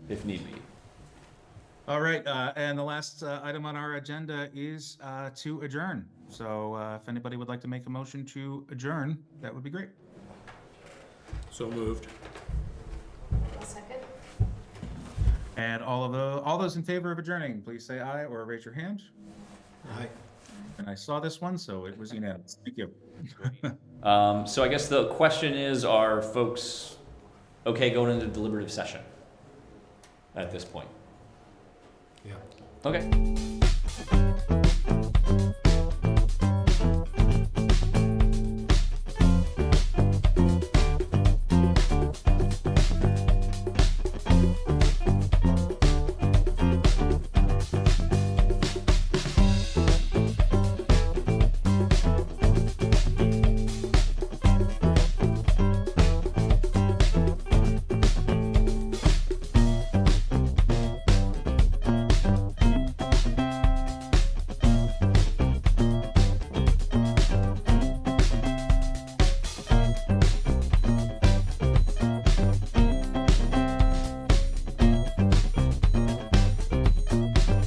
if need be. All right. And the last item on our agenda is to adjourn. So if anybody would like to make a motion to adjourn, that would be great. So moved. I'll second. And all those in favor of adjourning, please say aye or raise your hand. Aye. And I saw this one, so it was unanimous. Thank you. So I guess the question is, are folks okay going into deliberative session at this point? Yeah. Okay.